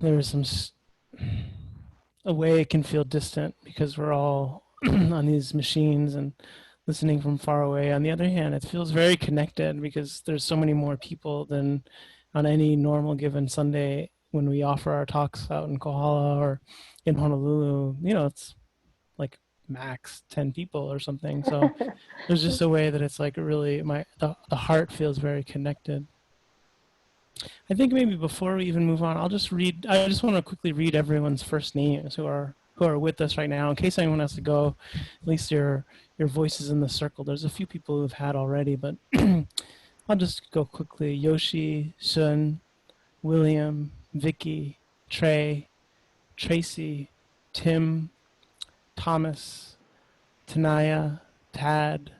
there's a way it can feel distant because we're all on these machines and listening from far away. On the other hand, it feels very connected because there's so many more people than on any normal given Sunday when we offer our talks out in Kohala or in Honolulu. It's like max 10 people or something. So there's just a way that it's like really the heart feels very connected. I think maybe before we even move on, I just want to quickly read everyone's first names who are with us right now in case anyone has to go. At least your voice is in the circle. There's a few people who've had already, but I'll just go quickly. Yoshi, Sun, William, Vicky, Trey, Tracy, Tim, Thomas, Tanaya, Tad,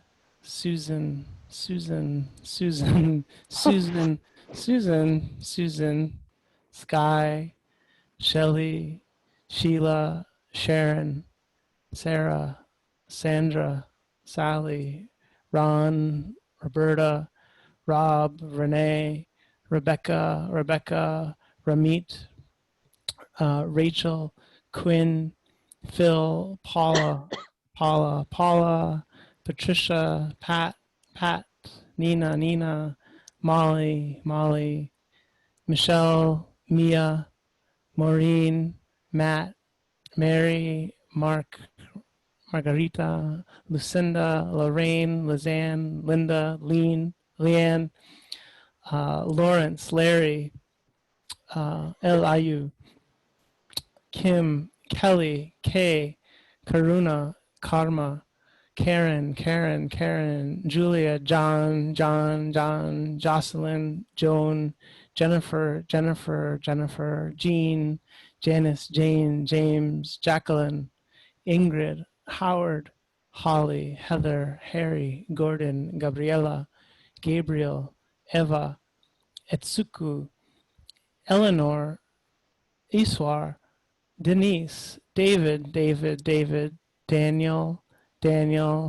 Susan, Sky, Shelley, Sheila, Sharon, Sarah, Sandra, Sally, Ron, Roberta, Rob, Renee, Rebecca, Ramit, Rachel, Quinn, Phil, Paula, Patricia, Pat, Nina, Molly, Michelle, Mia, Maureen, Matt, Mary, Mark, Margarita, Lucinda, Lorraine, Lizanne, Linda, Leanne, Lawrence, Larry, L.I.U., Kim, Kelly, Kay, Karuna, Karma, Karen, Julia, John, Jocelyn, Joan, Jennifer, Jean, Janice, Jane, James, Jacqueline, Ingrid, Howard, Holly, Heather, Harry, Gordon, Gabriella, Gabriel, Eva, Etsuku, Eleanor, Iswar, Denise, David, Daniel,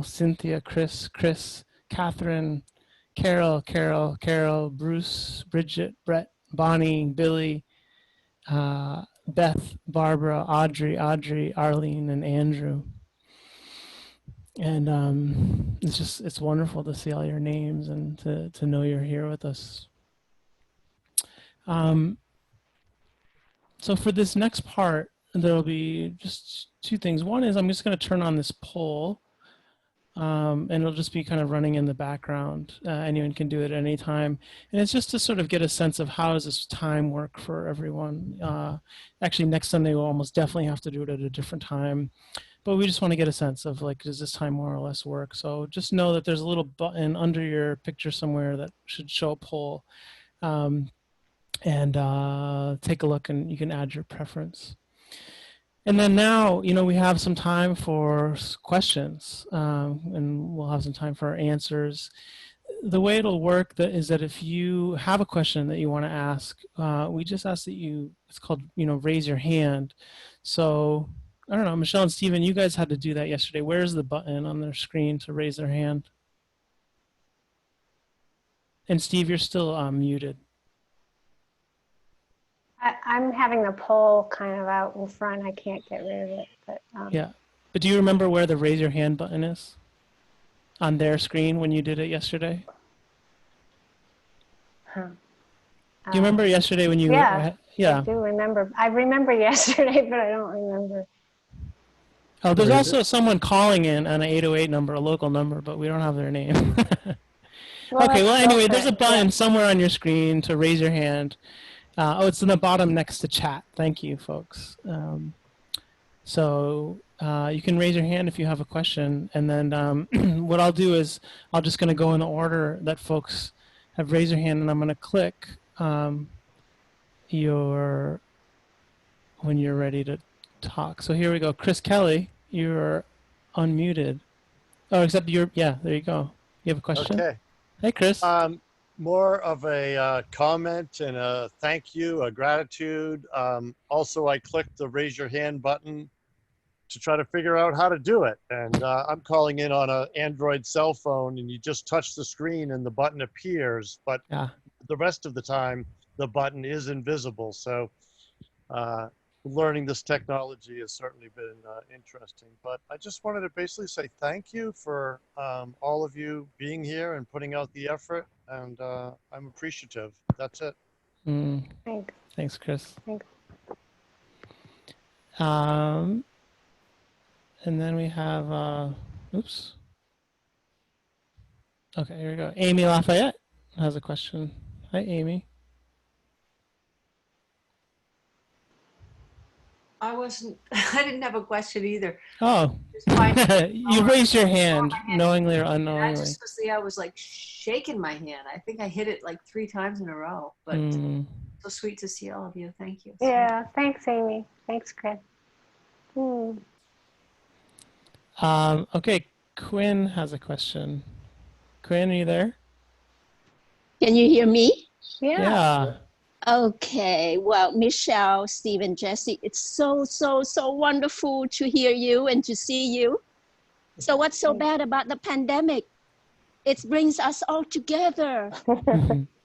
Cynthia, Chris, Catherine, Carol, Bruce, Bridget, Brett, Bonnie, Billy, Beth, Barbara, Audrey, Arlene, and Andrew. And it's wonderful to see all your names and to know you're here with us. So for this next part, there'll be just two things. One is I'm just going to turn on this poll, and it'll just be kind of running in the background. Anyone can do it at any time. And it's just to sort of get a sense of how does this time work for everyone. Actually, next Sunday we'll almost definitely have to do it at a different time. But we just want to get a sense of, like, does this time more or less work? So just know that there's a little button under your picture somewhere that should show a poll. And take a look, and you can add your preference. And then now, we have some time for questions, and we'll have some time for our answers. The way it'll work is that if you have a question that you want to ask, we just ask that it's called, raise your hand. So, I don't know, Michelle and Stephen, you guys had to do that yesterday. Where's the button on their screen to raise their hand? And Steve, you're still muted. I'm having the poll kind of out in front. I can't get rid of it. But yeah. But do you remember where the raise your hand button is on their screen when you did it yesterday? Huh. Do you remember yesterday when you... Yeah, yeah. I do remember. I remember yesterday, but I don't remember. Oh, there's also someone calling in on an 808 number, a local number, but we don't have their name. Well, okay, well, anyway, there's a button somewhere on your screen to raise your hand. It's in the bottom next to chat. Thank you, folks. So you can raise your hand if you have a question. And then what I'll do is I'm just going to go in the order that folks have raised their hand, and I'm going to click when you're ready to talk. So here we go. Chris Kelly, you're unmuted. Oh, except yeah, there you go. You have a question? Okay. Hey, Chris. More of a comment and a thank you, a gratitude. Also, I clicked the raise your hand button to try to figure out how to do it. And I'm calling in on an Android cell phone, and you just touch the screen and the button appears, but Yeah. the rest of the time, the button is invisible. So learning this technology has certainly been interesting. But I just wanted to basically say thank you for all of you being here and putting out the effort. And I'm appreciative. That's it. Thanks. Thanks, Chris. Thanks. And then we have, oops. Okay, here we go. Amy Lafayette has a question. Hi, Amy. I didn't have a question either. Oh, you raised your hand, knowingly or unknowingly. I just was like shaking my hand. I think I hit it like 3 times in a row, but so sweet to see all of you. Thank you. Yeah, thanks, Amy. Thanks, Chris. Okay, Quinn has a question. Quinn, are you there? Can you hear me? Yeah. Okay. Well, Michelle, Stephen, Jesse, it's so wonderful to hear you and to see you. So what's so bad about the pandemic? It brings us all together.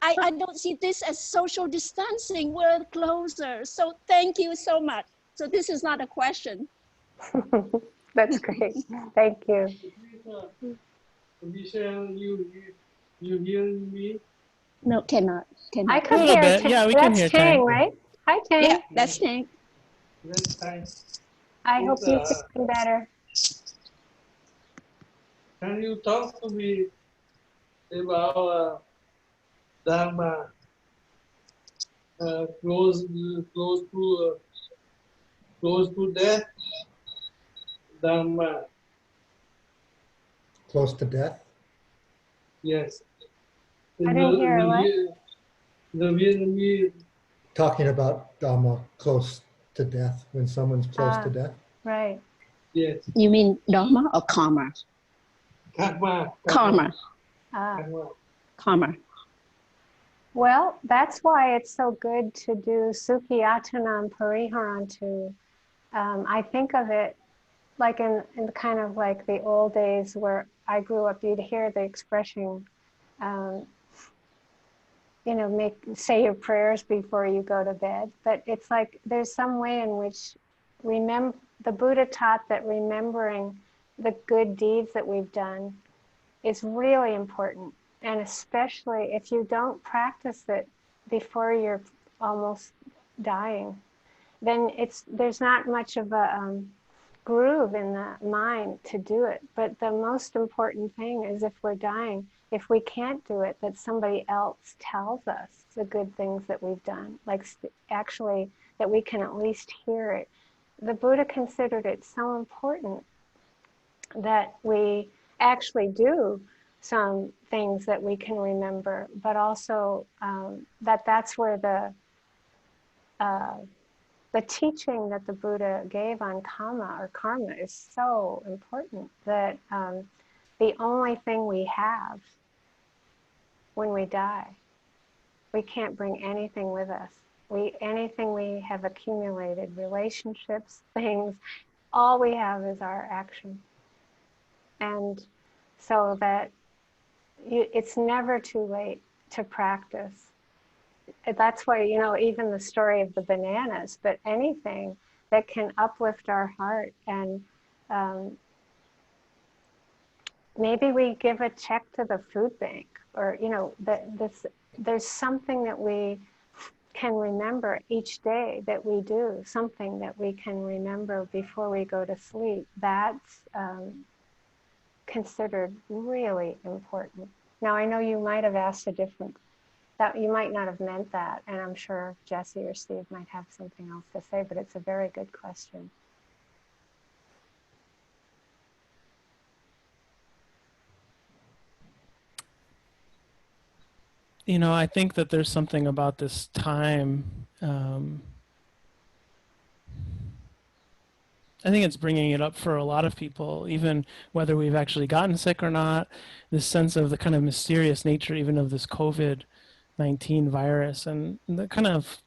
I don't see this as social distancing. We're closer. So thank you so much. So this is not a question. That's great. Thank you. Michelle, you hear me? No, cannot. I could A little hear bit. Yeah, we can that's hear Tang, Tang. right? Hi, Tang. Yeah, that's Tang. That's fine. I hope you feel better. Can you talk to me about Dhamma close to death? Dhamma. Close to death? Yes. I didn't hear what? The Vietnamese. Talking about Dhamma close to death, when someone's close to death? Right. Yes. You mean Dharma or karma? Karma. Karma. Karma. Well, that's why it's so good to do Sukhiyatanam Pariharantu. I think of it like in kind of like the old days where I grew up, you'd hear the expression, say your prayers before you go to bed. But it's like there's some way in which the Buddha taught that remembering the good deeds that we've done is really important. And especially if you don't practice it before you're almost dying, then there's not much of a groove in the mind to do it. But the most important thing is if we're dying, if we can't do it, that somebody else tells us the good things that we've done, like actually that we can at least hear it. The Buddha considered it so important that we actually do some things that we can remember, but also that's where the teaching that the Buddha gave on kama or karma is so important, that the only thing we have when we die, we can't bring anything with us. Anything we have accumulated, relationships, things, all we have is our action. And so that it's never too late to practice. That's why, even the story of the bananas, but anything that can uplift our heart. And maybe we give a check to the food bank, or, there's something that we can remember each day that we do, something that we can remember before we go to sleep. That's considered really important. Now, I know you might have asked that you might not have meant that, and I'm sure Jesse or Steve might have something else to say, but it's a very good question. I think that there's something about this time I think it's bringing it up for a lot of people, even whether we've actually gotten sick or not. This sense of the kind of mysterious nature, even of this COVID-19 virus, and the kind of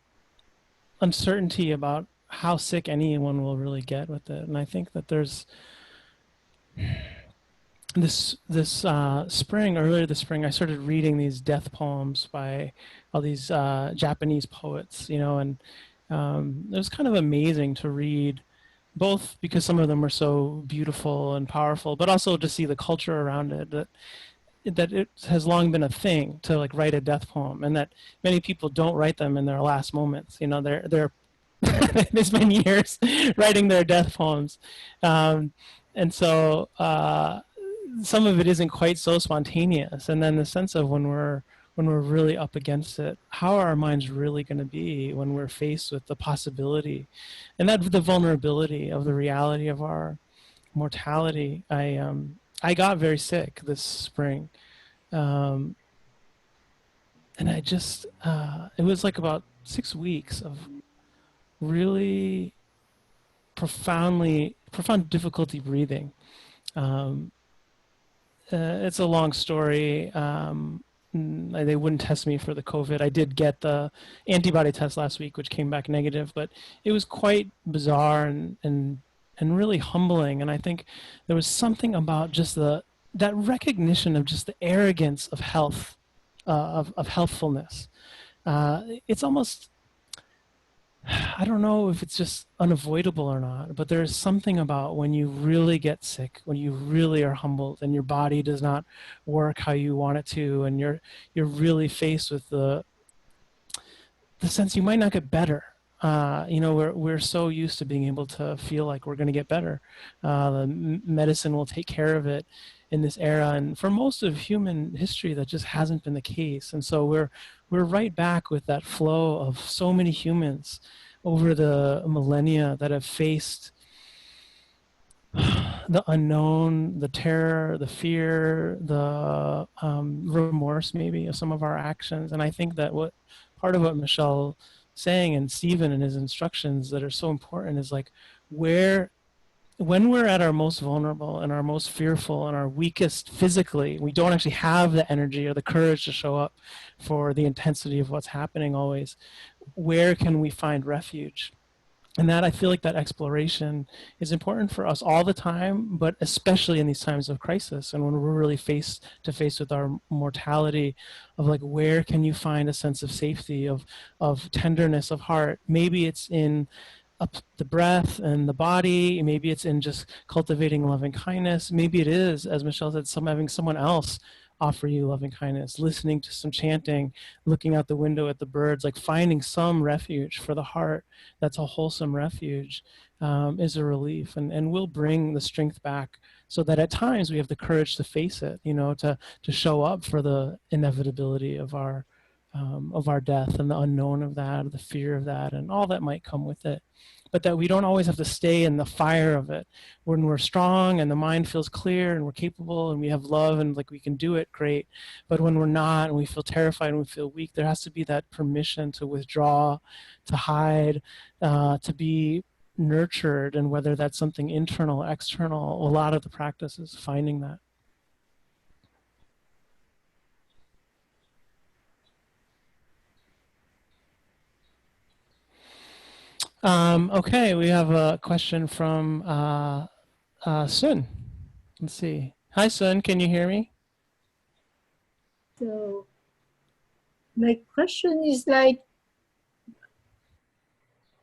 uncertainty about how sick anyone will really get with it. And I think that there's this spring, earlier this spring, I started reading these death poems by all these Japanese poets, you know, and it was kind of amazing to read, both because some of them were so beautiful and powerful, but also to see the culture around it, that it has long been a thing to like write a death poem, and that many people don't write them in their last moments. You know, they're they spend years writing their death poems, and so some of it isn't quite so spontaneous. And then the sense of when we're really up against it, how are our minds really going to be when we're faced with the possibility and that the vulnerability of the reality of our mortality. I got very sick this spring, and I just it was like about 6 weeks of really profound difficulty breathing. It's a long story. They wouldn't test me for the COVID. I did get the antibody test last week, which came back negative, but it was quite bizarre and really humbling. And I think there was something about just that recognition of just the arrogance of health, of healthfulness. It's almost, I don't know if it's just unavoidable or not, but there's something about when you really get sick, when you really are humbled and your body does not work how you want it to, and you're really faced with the sense you might not get better. You know, we're so used to being able to feel like we're going to get better. The medicine will take care of it in this era, and for most of human history, that just hasn't been the case. And so we're right back with that flow of so many humans over the millennia that have faced the unknown, the terror, the fear, the remorse maybe of some of our actions. And I think that part of what Michelle saying and Stephen and his instructions that are so important is like when we're at our most vulnerable and our most fearful and our weakest physically, we don't actually have the energy or the courage to show up for the intensity of what's happening always. Where can we find refuge? And that, I feel like that exploration is important for us all the time, but especially in these times of crisis and when we're really face to face with our mortality, of like, where can you find a sense of safety, of tenderness of heart? Maybe it's in the breath and the body. Maybe it's in just cultivating loving kindness. Maybe it is, as Michelle said, having someone else offer you loving kindness, listening to some chanting, looking out the window at the birds, like finding some refuge for the heart that's a wholesome refuge, is a relief, and will bring the strength back so that at times we have the courage to face it, you know, to show up for the inevitability of our death and the unknown of that, the fear of that, and all that might come with it. But that we don't always have to stay in the fire of it. When we're strong and the mind feels clear and we're capable and we have love and like we can do it, great. But when we're not and we feel terrified and we feel weak, there has to be that permission to withdraw, to hide, to be nurtured. And whether that's something internal, external, a lot of the practice is finding that. Okay, we have a question from Sun. Let's see. Hi, Sun. Can you hear me? So my question is like,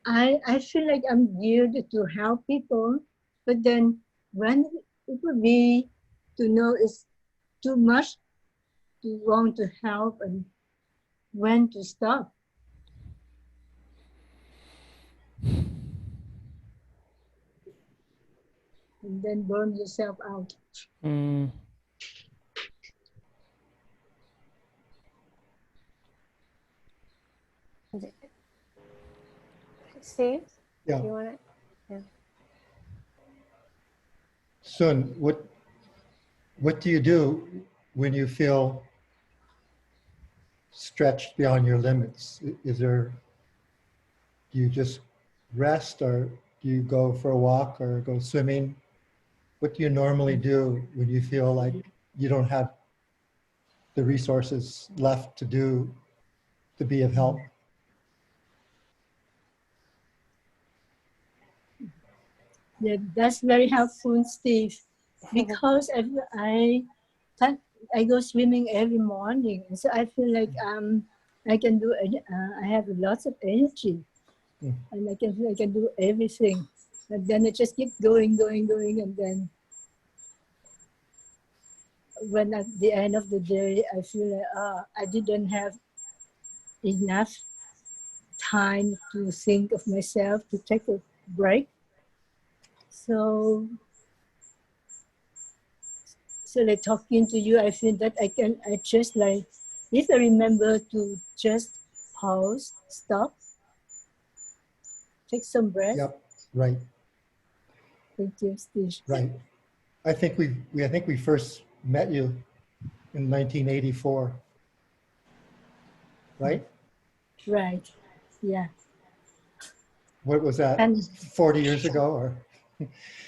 I feel like I'm geared to help people, but then when it would be to know it's too much to want to help and when to stop. And then burn yourself out. Steve? Yeah. You want it? Yeah. Sun, what do you do when you feel stretched beyond your limits? Do you just rest, or Do you go for a walk or go swimming? What do you normally do when you feel like you don't have the resources left to do, to be of help? Yeah, that's very helpful, Steve. Because I go swimming every morning, and so I feel like I can do I have lots of energy, and I can do everything. But then I just keep going, and then when at the end of the day, I feel like I didn't have enough time to think of myself, to take a break. So like talking to you, I feel that I just like, if I remember to just pause, stop, take some breath. Yep, right, Thank you, Steve. right. I think we first met you in 1984, right? Right, yeah. What was that, And 40 years ago? Or,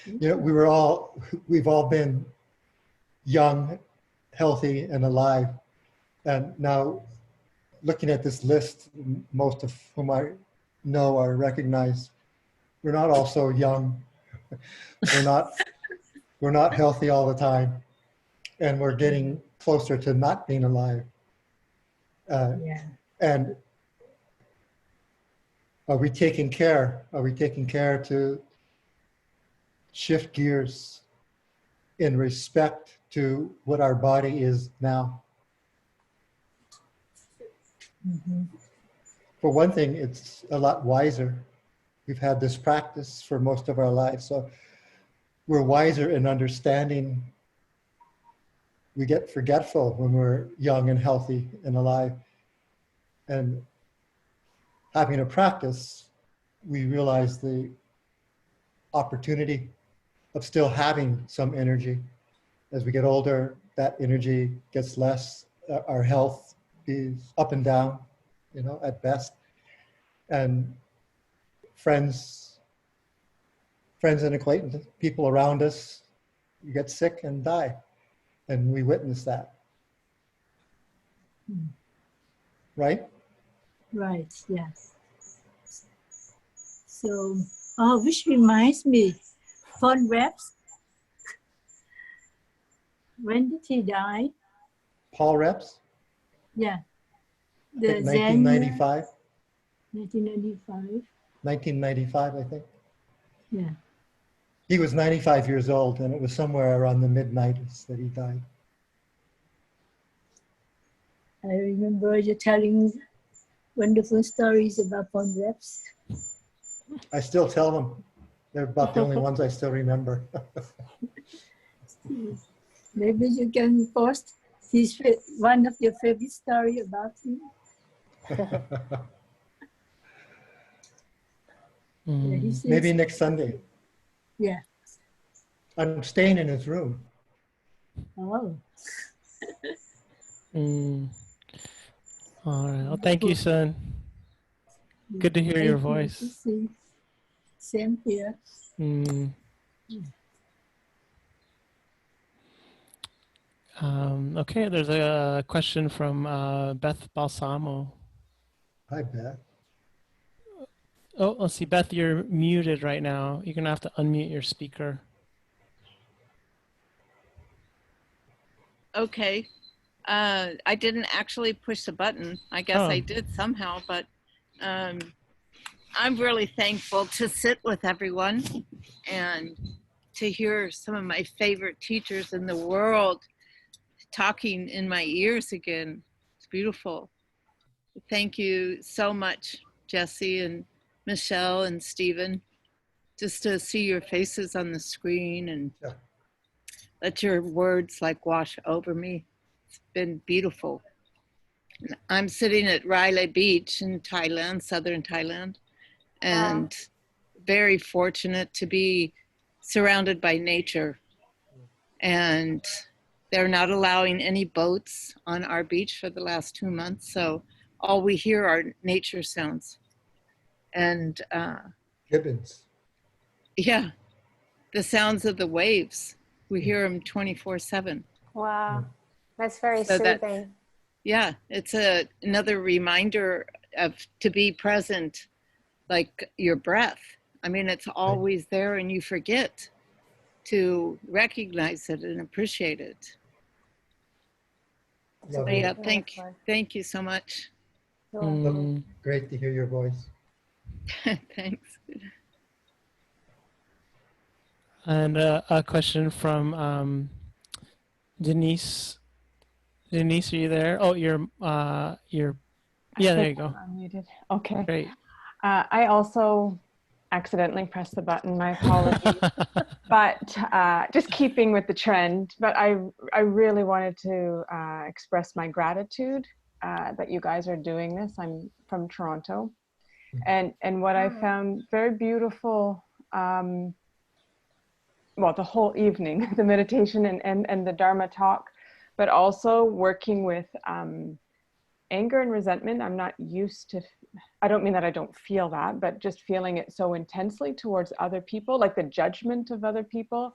you know, we've all been young, healthy, and alive. And now looking at this list, most of whom I know or recognize, we're not all so young. We're not healthy all the time. And we're getting closer to not being alive. yeah, And are we taking care? Are we taking care to shift gears in respect to what our body is now? For one thing, it's a lot wiser. We've had this practice for most of our lives, so we're wiser in understanding. We get forgetful when we're young and healthy and alive. And having a practice, we realize the opportunity of still having some energy. As we get older, that energy gets less. Our health is up and down, you know, at best. And friends and acquaintances, people around us, you get sick and die. And we witness that. Right? right, yes. So, which reminds me, Von Reps, when did he die? Paul Reps, Yeah, I the think Zen, 1995, 1995. 1995, I think. Yeah. He was 95 years old, and it was somewhere around the mid-90s that he died. I remember you telling wonderful stories about Von Reps. I still tell them. They're about the only ones I still remember. Maybe you can post one of your favorite story about him. Yeah, he says, Maybe next Sunday. yeah. I'm staying in his room. Oh. All right. Well, thank you, son. Good to hear your Thank you. voice. Same here. Okay, there's a question from Beth Balsamo. Hi, Beth. Oh, let's see, Beth, you're muted right now. You're gonna have to unmute your speaker. Okay. I didn't actually push the button. I guess I did somehow, but I'm really thankful to sit with everyone and to hear some of my favorite teachers in the world talking in my ears again. It's beautiful. Thank you so much, Jesse and Michelle and Stephen, just to see your faces on the screen and let your words like wash over me. It's been beautiful. I'm sitting at Railay Beach in Thailand, southern Thailand, and very fortunate to be surrounded by nature. And they're not allowing any boats on our beach for the last 2 months, so all we hear are nature sounds. And Gibbons. Yeah, the sounds of the waves. We hear them 24/7. Wow, that's very So that's, soothing. yeah, it's another reminder of to be present, like your breath. I mean, it's always there and you forget to recognize it and appreciate it. So Lovely. yeah, thank you so much. Great to hear your voice. Thanks. And a question from Denise. Denise, are you there? Oh, you're yeah, there you go. I'm muted. Okay. Great. I also accidentally pressed the button. My apologies. But just keeping with the trend, but I really wanted to express my gratitude that you guys are doing this. I'm from Toronto. And what I found very beautiful, well, the whole evening, the meditation and the Dharma talk, but also working with anger and resentment. I'm not used to, I don't mean that I don't feel that, but just feeling it so intensely towards other people, like the judgment of other people.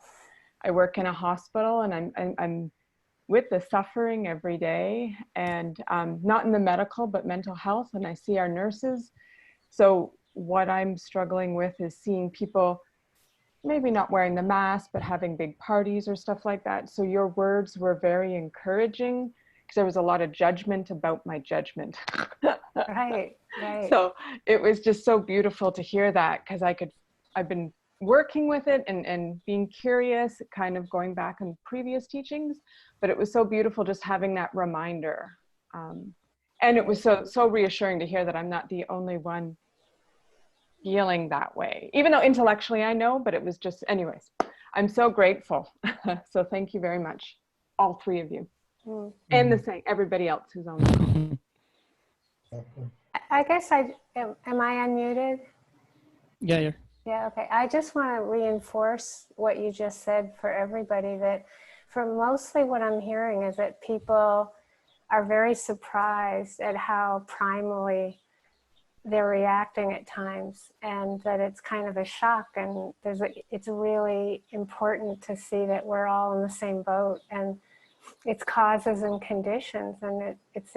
I work in a hospital and I'm with the suffering every day, and not in the medical, but mental health. And I see our nurses. So what I'm struggling with is seeing people maybe not wearing the mask, but having big parties or stuff like that. So your words were very encouraging, because there was a lot of judgment about my judgment. Right. So it was just so beautiful to hear that, because I've been working with it and being curious, kind of going back on previous teachings, but it was so beautiful just having that reminder. And it was so reassuring to hear that I'm not the only one feeling that way, even though intellectually I know, but it was just, anyways, I'm so grateful. So thank you very much, all three of you. And the same, everybody else who's on the call. I guess am I unmuted? Yeah, you're. Yeah, okay. I just want to reinforce what you just said for everybody, that for mostly what I'm hearing is that people are very surprised at how primally they're reacting at times, and that it's kind of a shock, and it's really important to see that we're all in the same boat, and it's causes and conditions, and it's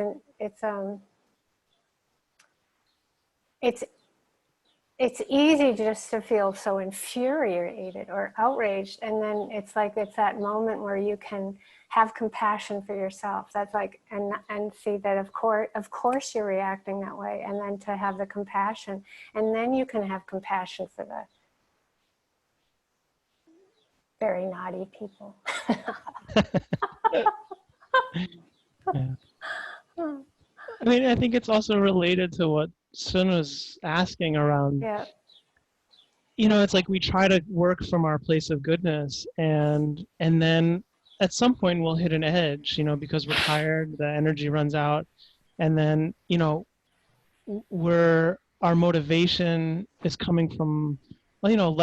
easy just to feel so infuriated or outraged, and then it's like it's that moment where you can have compassion for yourself. That's like, and see that of course you're reacting that way, and then to have the compassion, and then you can have compassion for the very naughty people. Yeah. I mean, I think it's also related to what Sun was asking around. Yeah. You know, it's like we try to work from our place of goodness, and then at some point we'll hit an edge, you know, because we're tired, the energy runs out, and then, you know, our motivation is coming from, you know,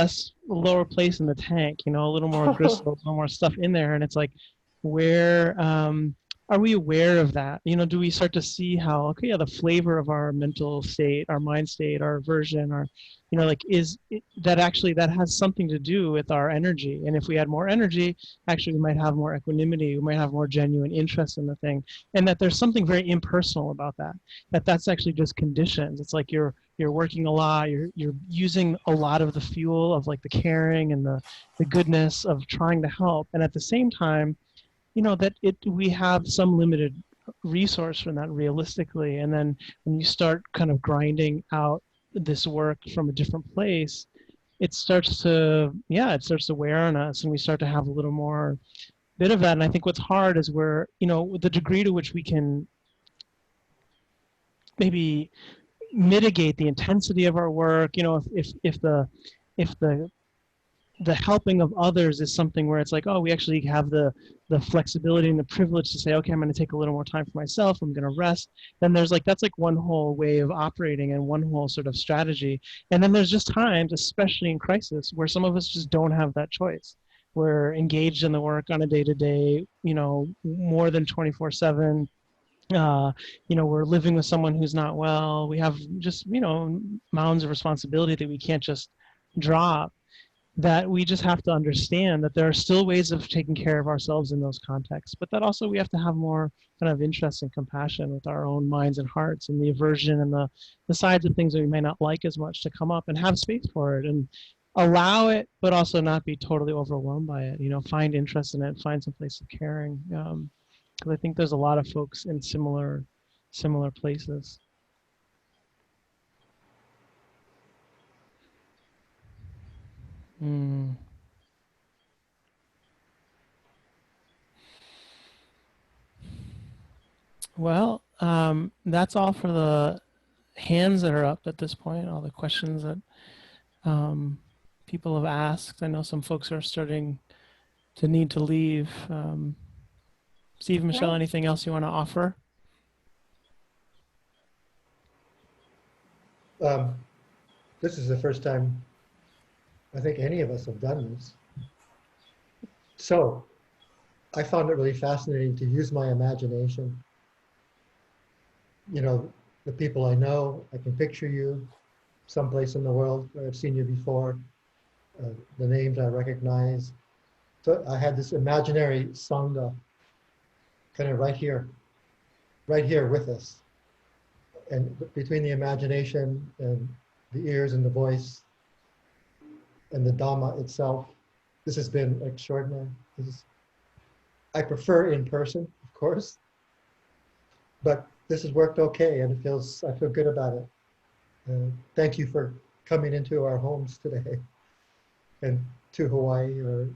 lower place in the tank, you know, a little more gristle, a little more stuff in there, and it's like, where are we aware of that? You know, do we start to see how, okay, yeah, the flavor of our mental state, our mind state, our aversion, our, you know, like, that has something to do with our energy. And if we had more energy, actually we might have more equanimity, we might have more genuine interest in the thing. And that there's something very impersonal about that's actually just conditions. It's like you're working a lot, you're using a lot of the fuel of like the caring and the goodness of trying to help. And at the same time, you know, that we have some limited resource from that realistically. And then when you start kind of grinding out this work from a different place, it starts to wear on us, and we start to have a little more bit of that. And I think what's hard is where, you know, the degree to which we can maybe mitigate the intensity of our work, you know, if the helping of others is something where it's like, oh, we actually have the flexibility and the privilege to say, okay, I'm going to take a little more time for myself, I'm going to rest. Then there's like, that's like one whole way of operating and one whole sort of strategy. And then there's just times, especially in crisis, where some of us just don't have that choice. We're engaged in the work on a day-to-day, you know, more than 24/7. You know, we're living with someone who's not well. We have just, you know, mounds of responsibility that we can't just drop. that we just have to understand that there are still ways of taking care of ourselves in those contexts, but that also we have to have more kind of interest and compassion with our own minds and hearts, and the aversion and the sides of things that we may not like as much to come up, and have space for it and allow it, but also not be totally overwhelmed by it. You know, find interest in it, find some place of caring. Because I think there's a lot of folks in similar places. Mm. Well, that's all for the hands that are up at this point, all the questions that people have asked. I know some folks are starting to need to leave. Steve, Michelle, Nice. anything else you want to offer? This is the first time I think any of us have done this. So I found it really fascinating to use my imagination. You know, the people I know, I can picture you someplace in the world where I've seen you before, the names I recognize. So I had this imaginary Sangha kind of right here with us. And between the imagination and the ears and the voice and the Dhamma itself, this has been extraordinary. I prefer in person, of course, but this has worked okay, and I feel good about it. Thank you for coming into our homes today, and to Hawaii or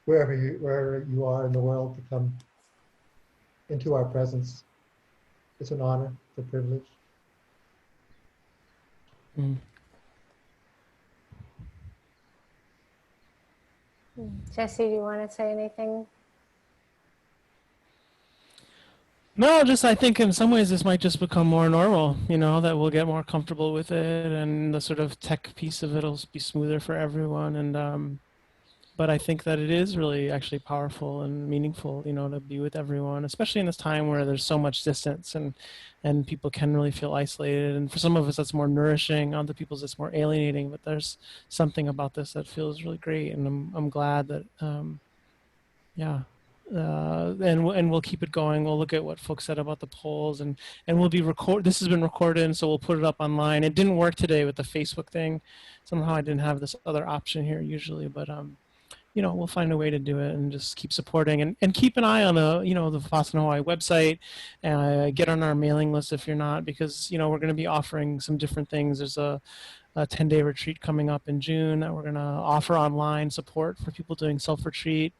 wherever you are in the world, to come into our presence. It's an honor, it's a privilege. Mm. Jesse, do you want to say anything? No, just I think in some ways this might just become more normal, you know, that we'll get more comfortable with it, and the sort of tech piece of it will be smoother for everyone. And but I think that it is really actually powerful and meaningful, you know, to be with everyone, especially in this time where there's so much distance and people can really feel isolated. And for some of us, that's more nourishing. Other people's, it's more alienating. But there's something about this that feels really great, and I'm glad that yeah. And we'll keep it going. We'll look at what folks said about the polls, and we'll be this has been recorded, and so we'll put it up online. It didn't work today with the Facebook thing. Somehow I didn't have this other option here usually, but you know, we'll find a way to do it, and just keep supporting, and keep an eye on the, you know, the Vipassana Hawaii website. Get on our mailing list if you're not, because, you know, we're going to be offering some different things. There's a 10-day retreat coming up in June that we're going to offer online support for people doing self-retreat.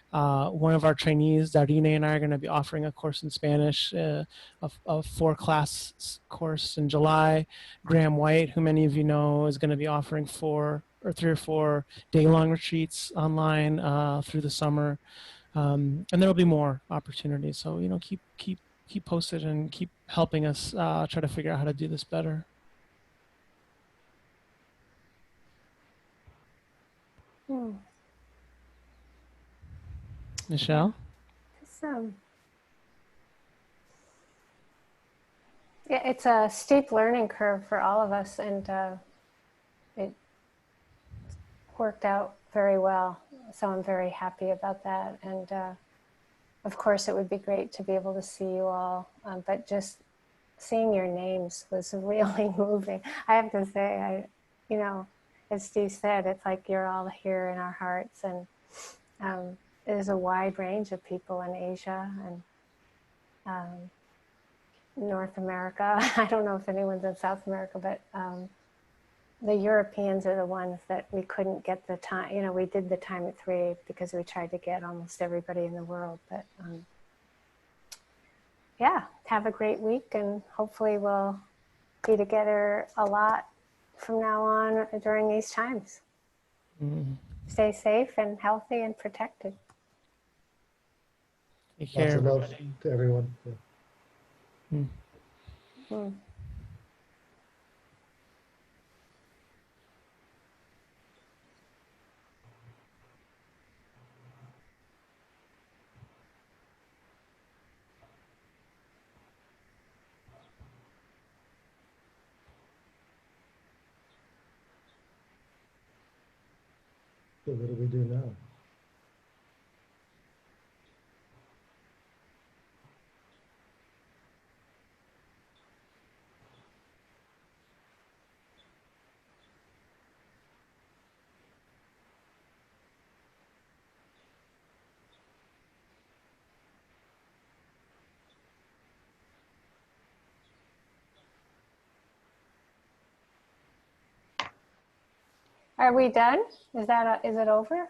One of our trainees, Darine, and I are going to be offering a course in Spanish, a 4-class course in July. Graham White, who many of you know, is going to be offering 3 or 4 day-long retreats online through the summer, and there will be more opportunities. So, you know, keep posted and keep helping us try to figure out how to do this better. Michelle? Yeah, it's a steep learning curve for all of us, and it worked out very well. So I'm very happy about that. And of course, it would be great to be able to see you all, but just seeing your names was really moving. I have to say, you know, as Steve said, it's like you're all here in our hearts, and there's a wide range of people in Asia and North America. I don't know if anyone's in South America, but the Europeans are the ones that we couldn't get the time. You know, we did the time at 3 because we tried to get almost everybody in the world. But yeah, have a great week, and hopefully we'll be together a lot from now on during these times. Stay safe and healthy and protected. Take care. Lots of love to everyone. Yeah. So what do we do now? Are we done? Is it over?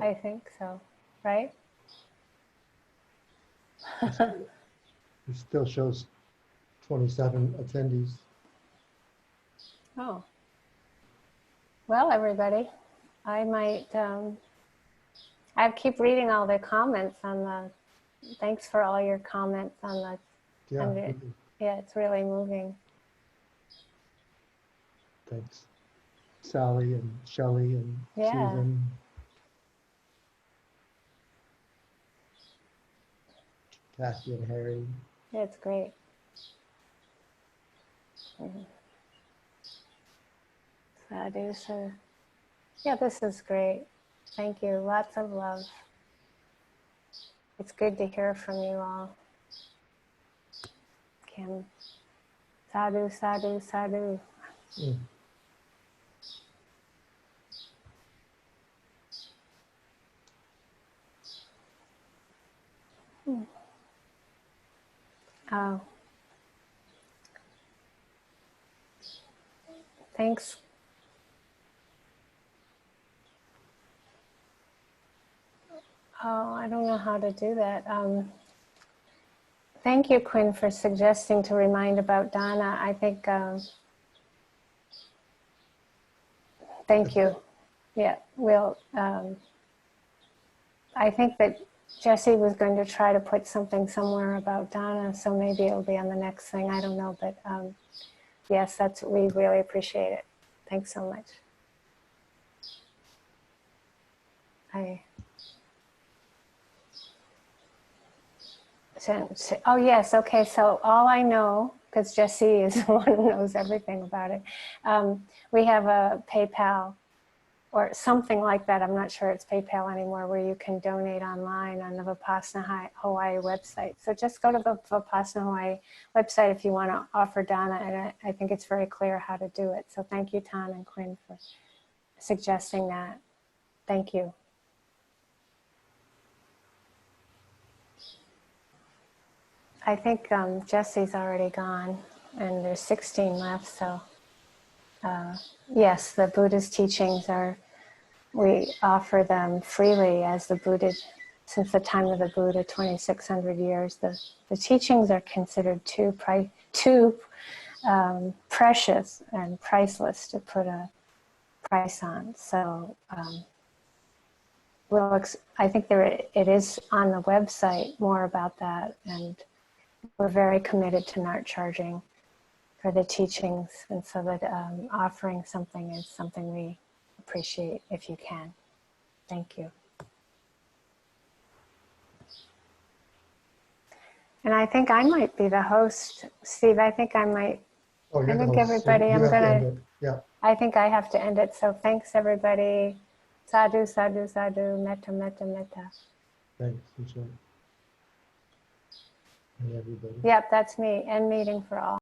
I think so, right? It still shows 27 attendees. Oh. Well, everybody, I might, I keep reading all the comments on the, thanks for all your comments on the, Yeah, yeah, it's really moving. thanks. Sally and Shelley and Susan. Kathy and Harry. Yeah, it's great. Sadhu, so yeah, this is great. Thank you. Lots of love. It's good to hear from you all. Kim. Sadhu, sadhu, sadhu. Oh. Thanks. Oh, I don't know how to do that. Thank you, Quinn, for suggesting to remind about Donna. I think, thank you. Yeah, we'll, I think that Jesse was going to try to put something somewhere about Donna, so maybe it'll be on the next thing. I don't know, but yes, we really appreciate it. Thanks so much. Oh yes, okay, so all I know, because Jesse is the one who knows everything about it, we have a PayPal or something like that. I'm not sure it's PayPal anymore, where you can donate online on the Vipassana Hawaii website. So just go to the Vipassana Hawaii website if you want to offer Donna, and I think it's very clear how to do it. So thank you, Tan and Quinn, for suggesting that. Thank you. I think Jesse's already gone, and there's 16 left, so yes, the Buddha's teachings we offer them freely as the Buddha, since the time of the Buddha, 2,600 years. The teachings are considered too precious and priceless to put a price on. So I think it is on the website more about that, and we're very committed to not charging for the teachings, and so that offering something is something we appreciate if you can. Thank you. And I think I might be the host, Steve. I think I might. Oh, you're I the think host. everybody, You I'm have to end gonna. it. Yeah. I think I have to end it. So thanks, everybody. Sadhu, sadhu, sadhu. Metta, metta, metta. Thanks, Michele. And everybody. Yep, that's me. End meeting for all.